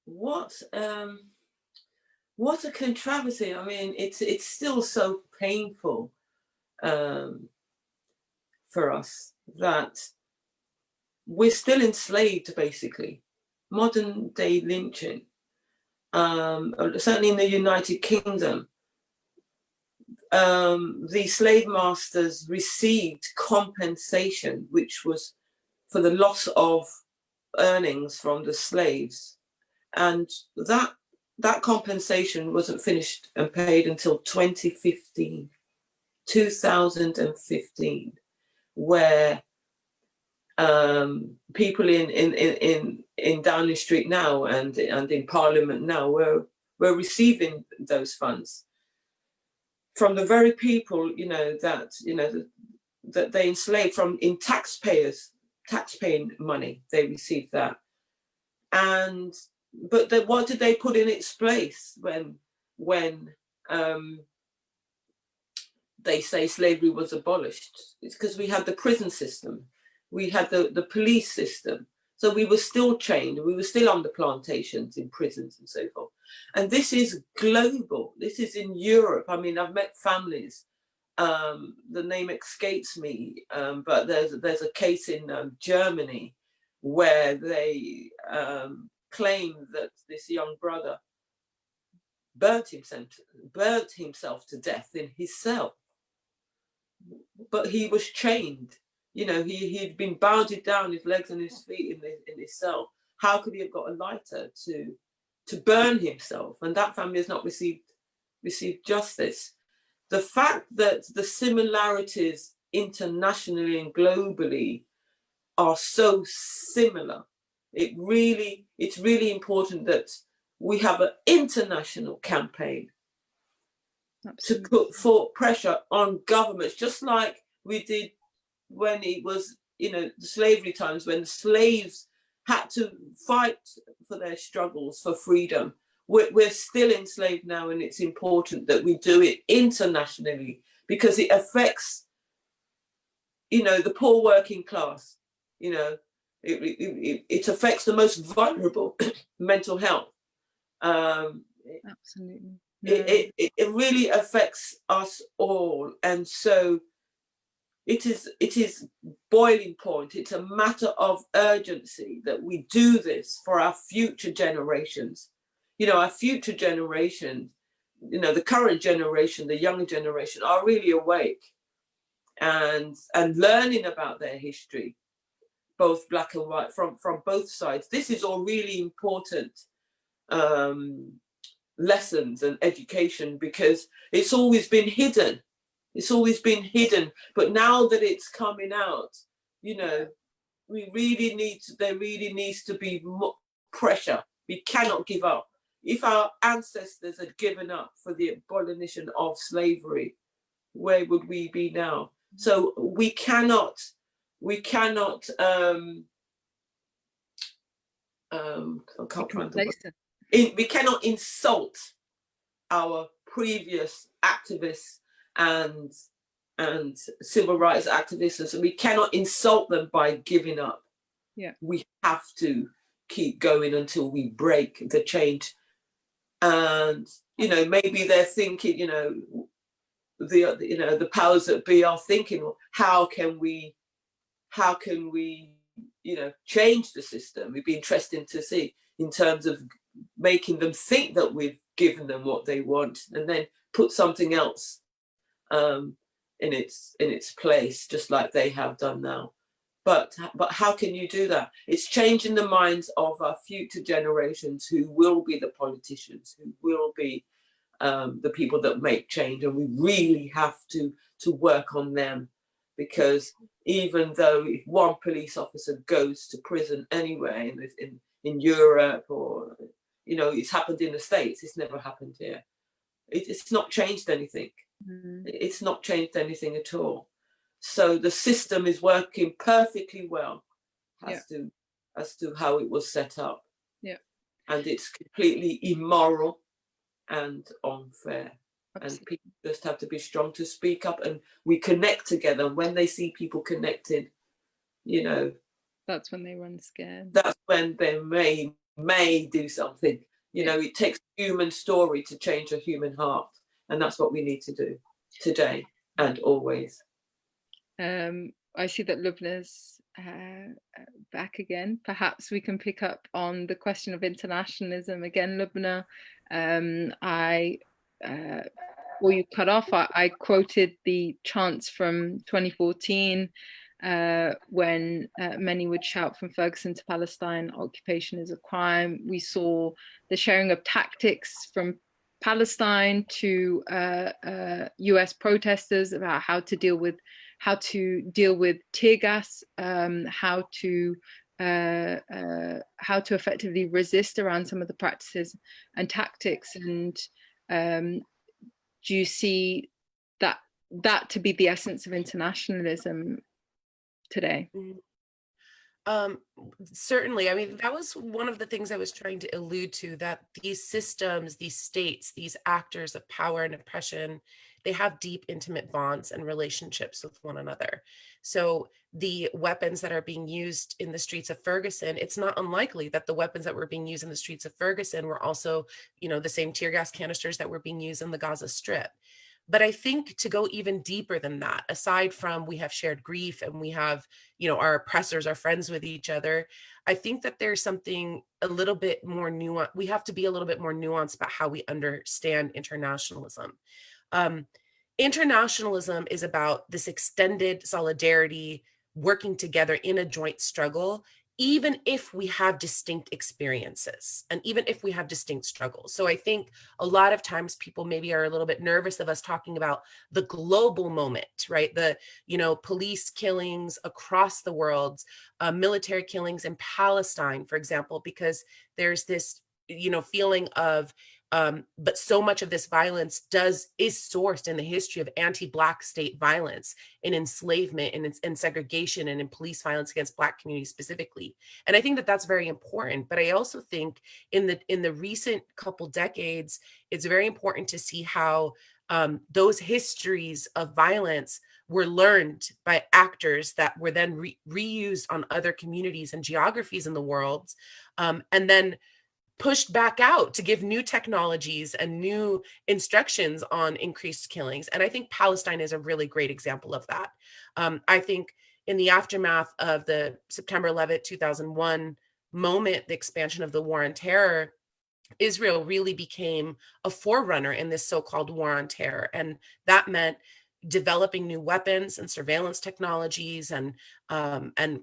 Speaker 3: What a controversy. I mean, it's still so painful for us that we're still enslaved, basically. Modern day lynching. Certainly in the United Kingdom, the slave masters received compensation, which was for the loss of earnings from the slaves. And that compensation wasn't finished and paid until 2015, where people in Downing Street now and in Parliament now were receiving those funds from the very people that they enslaved from, in taxpaying money. They received that. And but what did they put in its place when they say slavery was abolished? It's because we had the prison system, we had the police system, so we were still chained, we were still on the plantations, in prisons and so forth. And this is global. This is in Europe. I mean, I've met families. The name escapes me, but there's a case in Germany where they claim that this young brother burnt himself to death in his cell, but he was chained. He'd been bounded down, his legs and his feet in his cell. How could he have got a lighter to burn himself? And that family has not received justice. The fact that the similarities internationally and globally are so similar, it's really important that we have an international campaign. Absolutely. To put for pressure on governments, just like we did when it was, the slavery times, when the slaves had to fight for their struggles for freedom. We're still enslaved now, and it's important that we do it internationally, because it affects, the poor working class. It affects the most vulnerable. Mental health.
Speaker 1: Absolutely. No.
Speaker 3: It really affects us all, and so it is boiling point. It's a matter of urgency that we do this for our future generations. Our future generations, the current generation, the younger generation, are really awake and learning about their history, both black and white, from both sides. This is all really important lessons and education, because it's always been hidden. But now that it's coming out, there really needs to be more pressure. We cannot give up. If our ancestors had given up for the abolition of slavery, where would we be now? So we cannot I can't find the word. We cannot insult our previous activists and civil rights activists, and we cannot insult them by giving up.
Speaker 1: Yeah,
Speaker 3: we have to keep going until we break the change. And maybe they're thinking, the powers that be are thinking, how can we change the system? It'd be interesting to see in terms of making them think that we've given them what they want, and then put something else in its place, just like they have done now. But how can you do that? It's changing the minds of our future generations, who will be the politicians, who will be the people that make change, and we really have to work on them, because even though if one police officer goes to prison anywhere in Europe, or it's happened in the States, it's never happened here. It's not changed anything. It's not changed anything at all. So the system is working perfectly well as to how it was set up. Yeah. And it's completely immoral and unfair. Absolutely. And people just have to be strong to speak up, and we connect together. And when they see people connected,
Speaker 1: that's when they run scared.
Speaker 3: That's when they may do something. It takes a human story to change a human heart, and that's what we need to do today and always.
Speaker 1: I see that Lubna's back again. Perhaps we can pick up on the question of internationalism again, Lubna. Well, you cut off. I quoted the chants from 2014 when many would shout, "From Ferguson to Palestine, occupation is a crime." We saw the sharing of tactics from Palestine to US protesters about how to deal with tear gas, how to effectively resist around some of the practices and tactics. And do you see that to be the essence of internationalism today?
Speaker 2: Certainly. I mean, that was one of the things I was trying to allude to, that these systems, these states, these actors of power and oppression, they have deep, intimate bonds and relationships with one another. So the weapons that are being used in the streets of Ferguson, it's not unlikely that the weapons that were being used in the streets of Ferguson were also, the same tear gas canisters that were being used in the Gaza Strip. But I think to go even deeper than that, aside from we have shared grief and we have, our oppressors are friends with each other, I think that there's something a little bit more nuanced. We have to be a little bit more nuanced about how we understand internationalism. Internationalism is about this extended solidarity, working together in a joint struggle, even if we have distinct experiences and even if we have distinct struggles. So I think a lot of times people maybe are a little bit nervous of us talking about the global moment, right? The, police killings across the world, military killings in Palestine, for example, because there's this, feeling of, but so much of this violence is sourced in the history of anti-Black state violence, in enslavement and segregation, and in police violence against Black communities specifically. And I think that that's very important. But I also think in the recent couple decades, it's very important to see how those histories of violence were learned by actors that were then reused on other communities and geographies in the world, and then pushed back out to give new technologies and new instructions on increased killings. And I think Palestine is a really great example of that. I think in the aftermath of the September 11th, 2001 moment, the expansion of the war on terror, Israel really became a forerunner in this so-called war on terror. And that meant developing new weapons and surveillance technologies and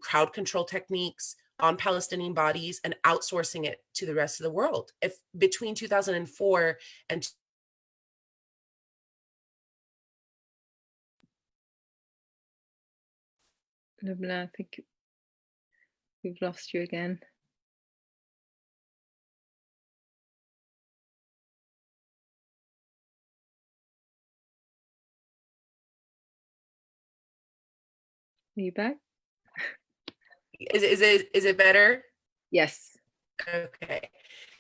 Speaker 2: crowd control techniques on Palestinian bodies and outsourcing it to the rest of the world. If between 2004 and
Speaker 1: Lubna, I think we've lost you again. Are you back?
Speaker 2: Is it better?
Speaker 1: Yes.
Speaker 2: Okay.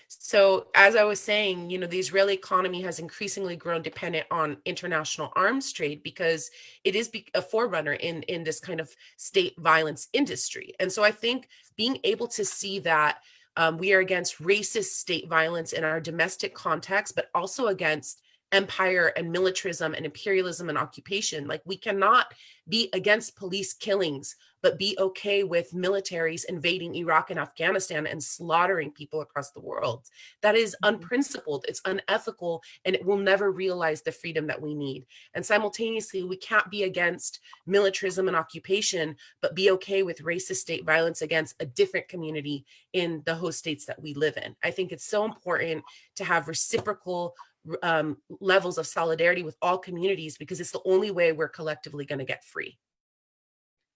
Speaker 2: So as I was saying, the Israeli economy has increasingly grown dependent on international arms trade because it is a forerunner in this kind of state violence industry. And so I think being able to see that we are against racist state violence in our domestic context, but also against empire and militarism and imperialism and occupation. Like, we cannot be against police killings, but be okay with militaries invading Iraq and Afghanistan and slaughtering people across the world. That is unprincipled, it's unethical, and it will never realize the freedom that we need. And simultaneously, we can't be against militarism and occupation, but be okay with racist state violence against a different community in the host states that we live in. I think it's so important to have reciprocal levels of solidarity with all communities, because it's the only way we're collectively going to get free.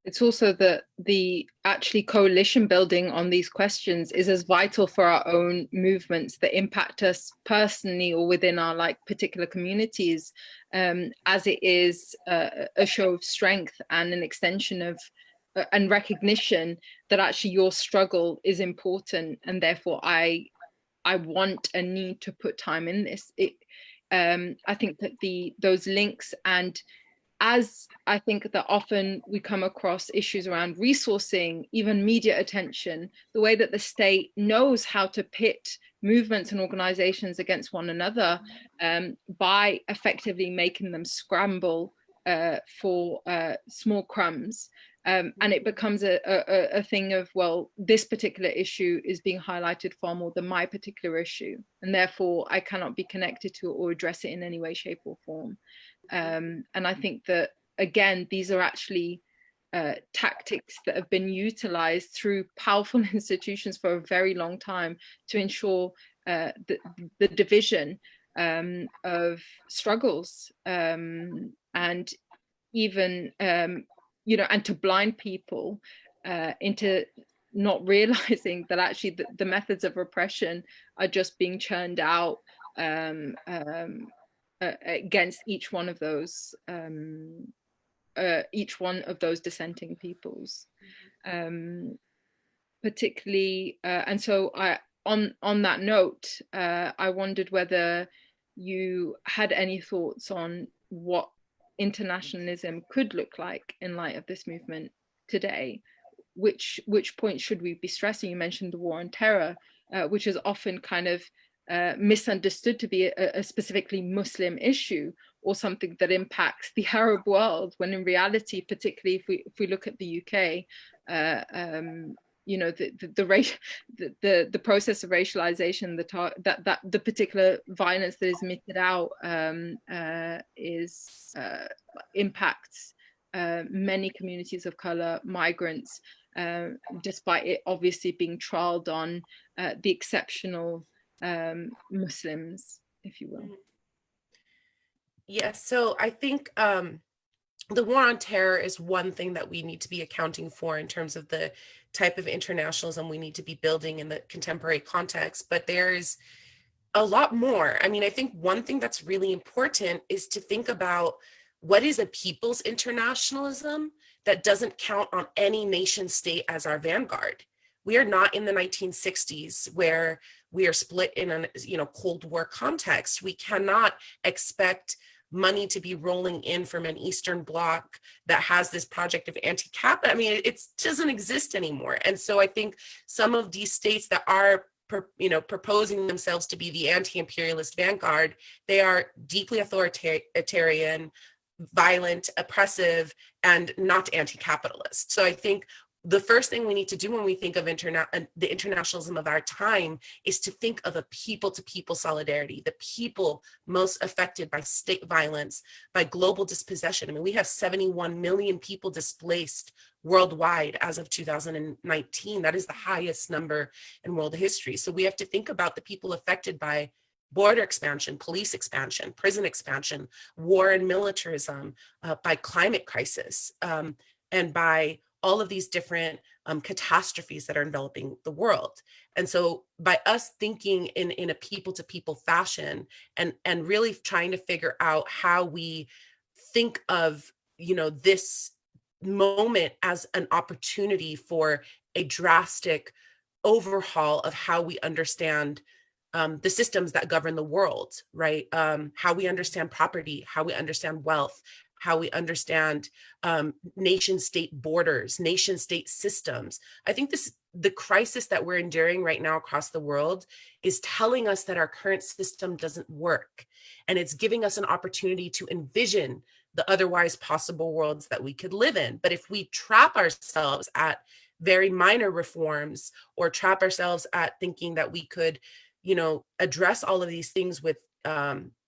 Speaker 1: It's also that the actually coalition building on these questions is as vital for our own movements that impact us personally or within our like particular communities, as it is a show of strength and an extension of and recognition that actually your struggle is important, and therefore I want and need to put time in this. I think that those links, and as I think that often we come across issues around resourcing, even media attention, the way that the state knows how to pit movements and organizations against one another by effectively making them scramble for small crumbs. And it becomes a thing of, well, this particular issue is being highlighted far more than my particular issue, and therefore I cannot be connected to it or address it in any way, shape, or form. And I think that, again, these are actually tactics that have been utilized through powerful institutions for a very long time to ensure the division of struggles, and even and to blind people into not realizing that actually the methods of repression are just being churned out against each one of those dissenting peoples, particularly. And so on that note, I wondered whether you had any thoughts on what internationalism could look like in light of this movement today. Which point should we be stressing? You mentioned the war on terror, which is often kind of misunderstood to be a specifically Muslim issue or something that impacts the Arab world, when in reality, particularly if we look at the UK, the process of racialization, that the particular violence that is meted out impacts many communities of color, migrants, despite it obviously being trialed on the exceptional Muslims, if you will.
Speaker 2: Yes, so I think the war on terror is one thing that we need to be accounting for in terms of the type of internationalism we need to be building in the contemporary context, but there's a lot more. I mean, I think one thing that's really important is to think about what is a people's internationalism that doesn't count on any nation state as our vanguard. We are not in the 1960s where we are split in a Cold War context. We cannot expect money to be rolling in from an Eastern Bloc that has this project of anti-cap. I mean, it doesn't exist anymore. And so I think some of these states that are proposing themselves to be the anti-imperialist vanguard, they are deeply authoritarian, violent, oppressive, and not anti-capitalist. So I think the first thing we need to do when we think of the internationalism of our time is to think of a people-to-people solidarity, the people most affected by state violence, by global dispossession. I mean, we have 71 million people displaced worldwide as of 2019. That is the highest number in world history. So we have to think about the people affected by border expansion, police expansion, prison expansion, war and militarism, by climate crisis, and by all of these different catastrophes that are enveloping the world. And so by us thinking in a people-to-people fashion and really trying to figure out how we think of, this moment as an opportunity for a drastic overhaul of how we understand the systems that govern the world, right? How we understand property, how we understand wealth, how we understand nation-state borders, nation-state systems. I think the crisis that we're enduring right now across the world is telling us that our current system doesn't work. And it's giving us an opportunity to envision the otherwise possible worlds that we could live in. But if we trap ourselves at very minor reforms, or trap ourselves at thinking that we could, address all of these things with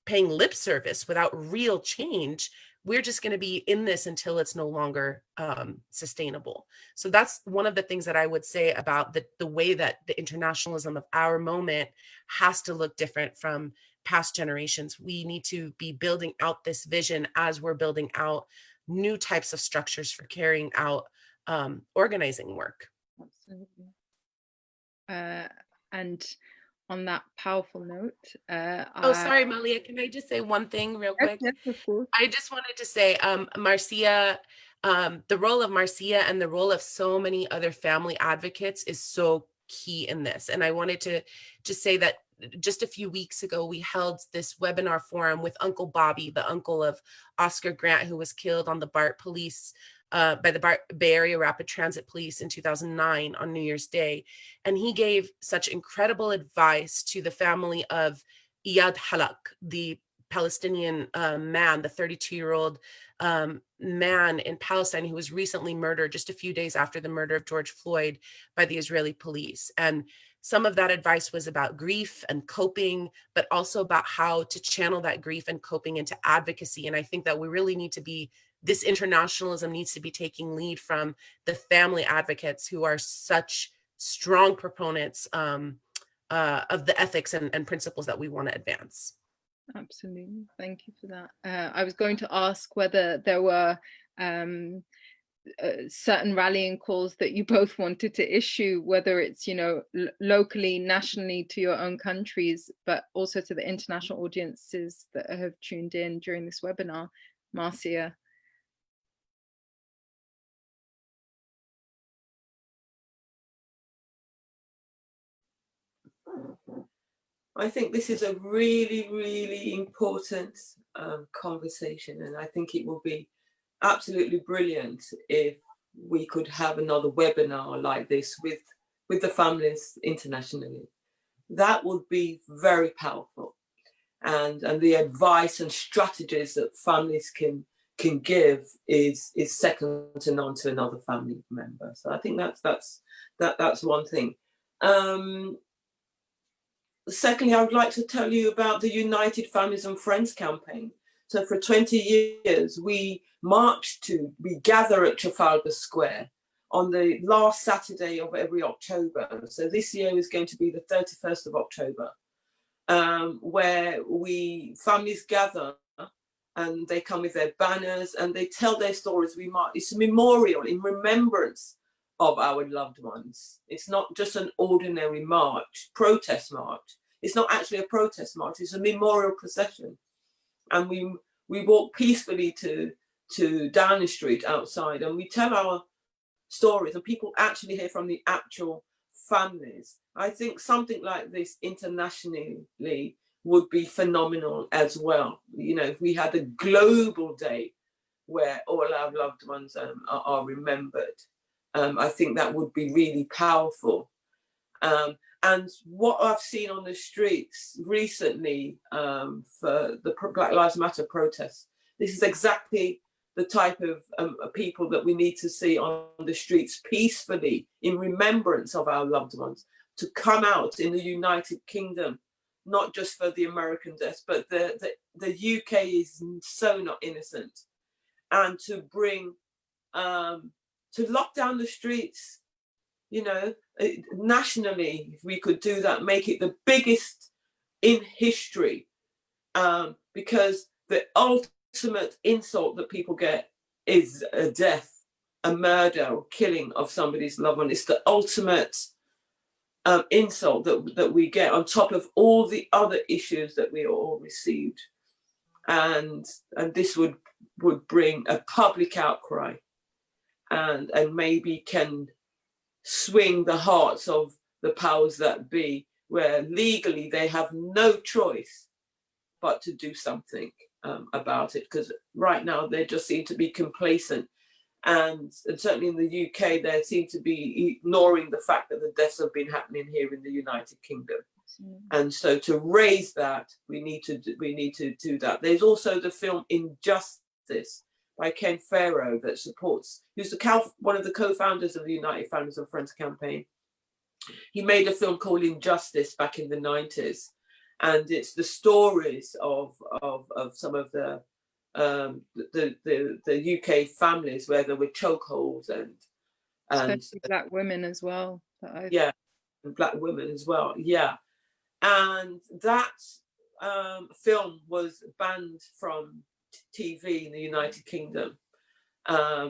Speaker 2: paying lip service without real change, we're just going to be in this until it's no longer sustainable. So that's one of the things that I would say about the way that the internationalism of our moment has to look different from past generations. We need to be building out this vision as we're building out new types of structures for carrying out organizing work.
Speaker 1: Absolutely. And on that powerful note,
Speaker 2: sorry, Malia, can I just say one thing real quick?
Speaker 1: Yes, of course.
Speaker 2: I just wanted to say, Marcia, the role of Marcia and the role of so many other family advocates is so key in this. And I wanted to just say that just a few weeks ago, we held this webinar forum with Uncle Bobby, the uncle of Oscar Grant, who was killed on the BART police, by the Bay Area Rapid Transit Police in 2009 on New Year's Day. And he gave such incredible advice to the family of Iyad Halak, the Palestinian man, the 32-year-old man in Palestine who was recently murdered just a few days after the murder of George Floyd by the Israeli police. And some of that advice was about grief and coping, but also about how to channel that grief and coping into advocacy. And I think that we really need to be, this internationalism needs to be taking lead from the family advocates who are such strong proponents of the ethics and principles that we want to advance.
Speaker 1: Absolutely. Thank you for that. I was going to ask whether there were certain rallying calls that you both wanted to issue, whether it's, locally, nationally to your own countries, but also to the international audiences that have tuned in during this webinar. Marcia.
Speaker 3: I think this is a really, really important conversation, and I think it will be absolutely brilliant if we could have another webinar like this with the families internationally. That would be very powerful, and the advice and strategies that families can give is second to none to another family member. So I think that's one thing. Secondly, I would like to tell you about the United Families and Friends campaign. So for 20 years, we gather at Trafalgar Square on the last Saturday of every October. So this year is going to be the 31st of October, where families gather and they come with their banners and they tell their stories. It's a memorial in remembrance of our loved ones. It's not just an ordinary protest march. It's not actually a protest march, it's a memorial procession. And we walk peacefully to Downing Street outside and we tell our stories and people actually hear from the actual families. I think something like this internationally would be phenomenal as well. If we had a global day where all our loved ones are remembered. I think that would be really powerful. And what I've seen on the streets recently for the Black Lives Matter protests, this is exactly the type of people that we need to see on the streets peacefully in remembrance of our loved ones, to come out in the United Kingdom, not just for the American deaths, but the UK is so not innocent, and to bring to lock down the streets, nationally, if we could do that, make it the biggest in history, because the ultimate insult that people get is a death, a murder or killing of somebody's loved one. It's the ultimate insult that we get on top of all the other issues that we all received. And this would bring a public outcry and maybe can swing the hearts of the powers that be, where legally they have no choice but to do something. about it, because right now they just seem to be complacent. And certainly in the UK, they seem to be ignoring the fact that the deaths have been happening here in the United Kingdom. And so to raise that, we need to do that. There's also the film Injustice by Ken Farrow that supports, who's one of the co-founders of the United Families and Friends campaign. He made a film called Injustice back in the 90s, and it's the stories of some of the UK families where there were chokeholds and
Speaker 1: especially Black women as well.
Speaker 3: Yeah, and Black women as well. Yeah, and that film was banned from TV in the United Kingdom.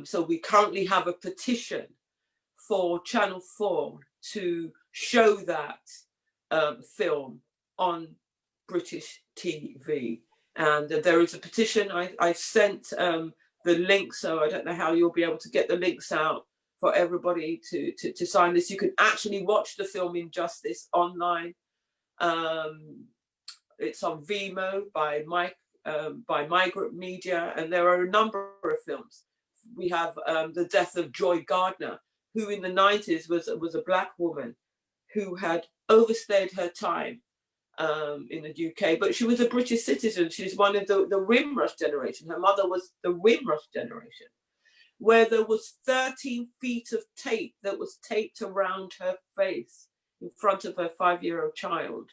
Speaker 3: So we currently have a petition for Channel 4 to show that film on British TV. And there is a petition. I've sent the link, so I don't know how you'll be able to get the links out for everybody to sign this. You can actually watch the film Injustice online. It's on Vimeo by Migrant Media, and there are a number of films. We have the death of Joy Gardner, who in the 90s was a Black woman who had overstayed her time in the UK, but she was a British citizen. She's one of the Windrush generation. Her mother was the Windrush generation, where there was 13 feet of tape that was taped around her face in front of her 5-year-old child.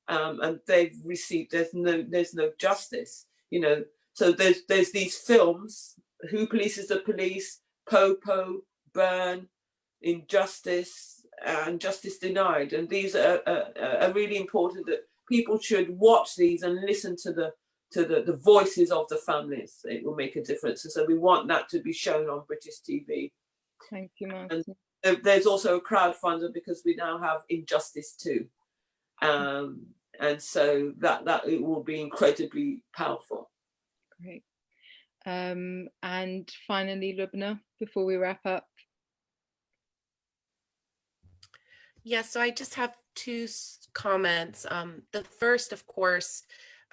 Speaker 3: And they've received, there's no justice, you know. So there's these films, Who Polices the Police, Popo, Burn, Injustice, and Justice Denied. And these are really important, that people should watch these and listen to the voices of the families. It will make a difference. And so we want that to be shown on British TV.
Speaker 1: Thank you, Martin.
Speaker 3: And there's also a crowdfunder, because we now have Injustice 2. And so that it will be incredibly powerful.
Speaker 1: Great. And finally, Lubna, before we wrap up.
Speaker 2: Yeah, so I just have two comments. The first, of course,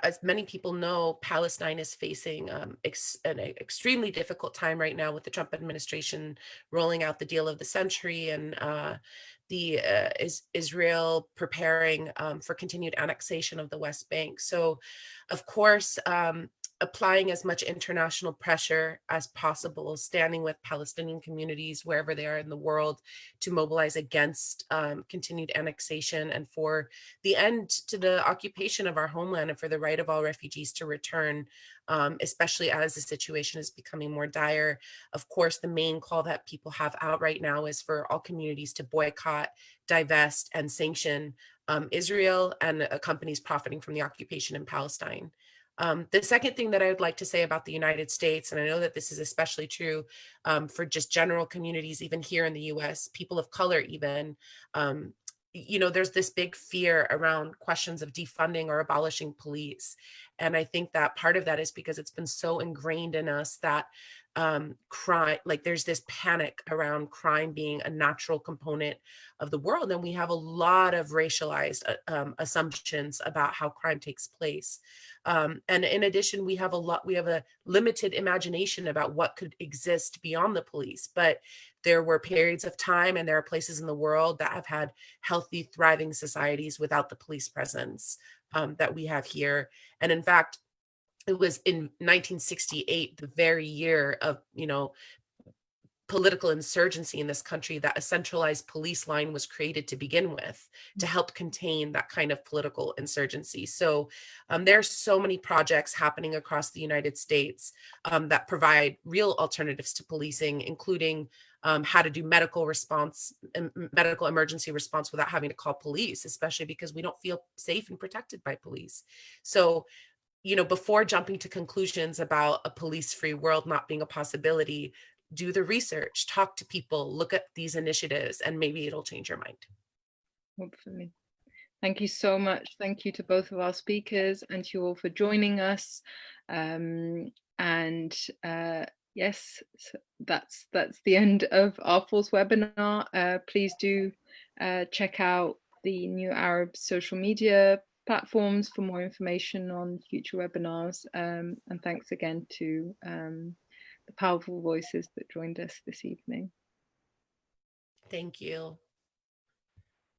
Speaker 2: as many people know, Palestine is facing an extremely difficult time right now with the Trump administration rolling out the deal of the century, and Israel preparing for continued annexation of the West Bank. So, of course, applying as much international pressure as possible, standing with Palestinian communities wherever they are in the world to mobilize against continued annexation and for the end to the occupation of our homeland and for the right of all refugees to return, especially as the situation is becoming more dire. Of course, the main call that people have out right now is for all communities to boycott, divest, and sanction Israel and companies profiting from the occupation in Palestine. The second thing that I would like to say about the United States, and I know that this is especially true for just general communities, even here in the US, people of color even, you know, there's this big fear around questions of defunding or abolishing police. And I think that part of that is because it's been so ingrained in us that crime, like there's this panic around crime being a natural component of the world. And we have a lot of racialized assumptions about how crime takes place. And in addition, we have a limited imagination about what could exist beyond the police. But there were periods of time and there are places in the world that have had healthy, thriving societies without the police presence that we have here. And in fact, it was in 1968, the very year of, you know, political insurgency in this country, that a centralized police line was created to begin with to help contain that kind of political insurgency. So there's so many projects happening across the United States that provide real alternatives to policing, including how to do medical emergency response without having to call police, especially because we don't feel safe and protected by police. So, you know, before jumping to conclusions about a police-free world not being a possibility, do the research, talk to people, look at these initiatives, and maybe it'll change your mind.
Speaker 1: Hopefully. Thank you so much. Thank you to both of our speakers and to you all for joining us. Yes, so that's the end of our fourth webinar. Please do check out the New Arab social media platforms for more information on future webinars. And thanks again to the powerful voices that joined us this evening.
Speaker 2: Thank you.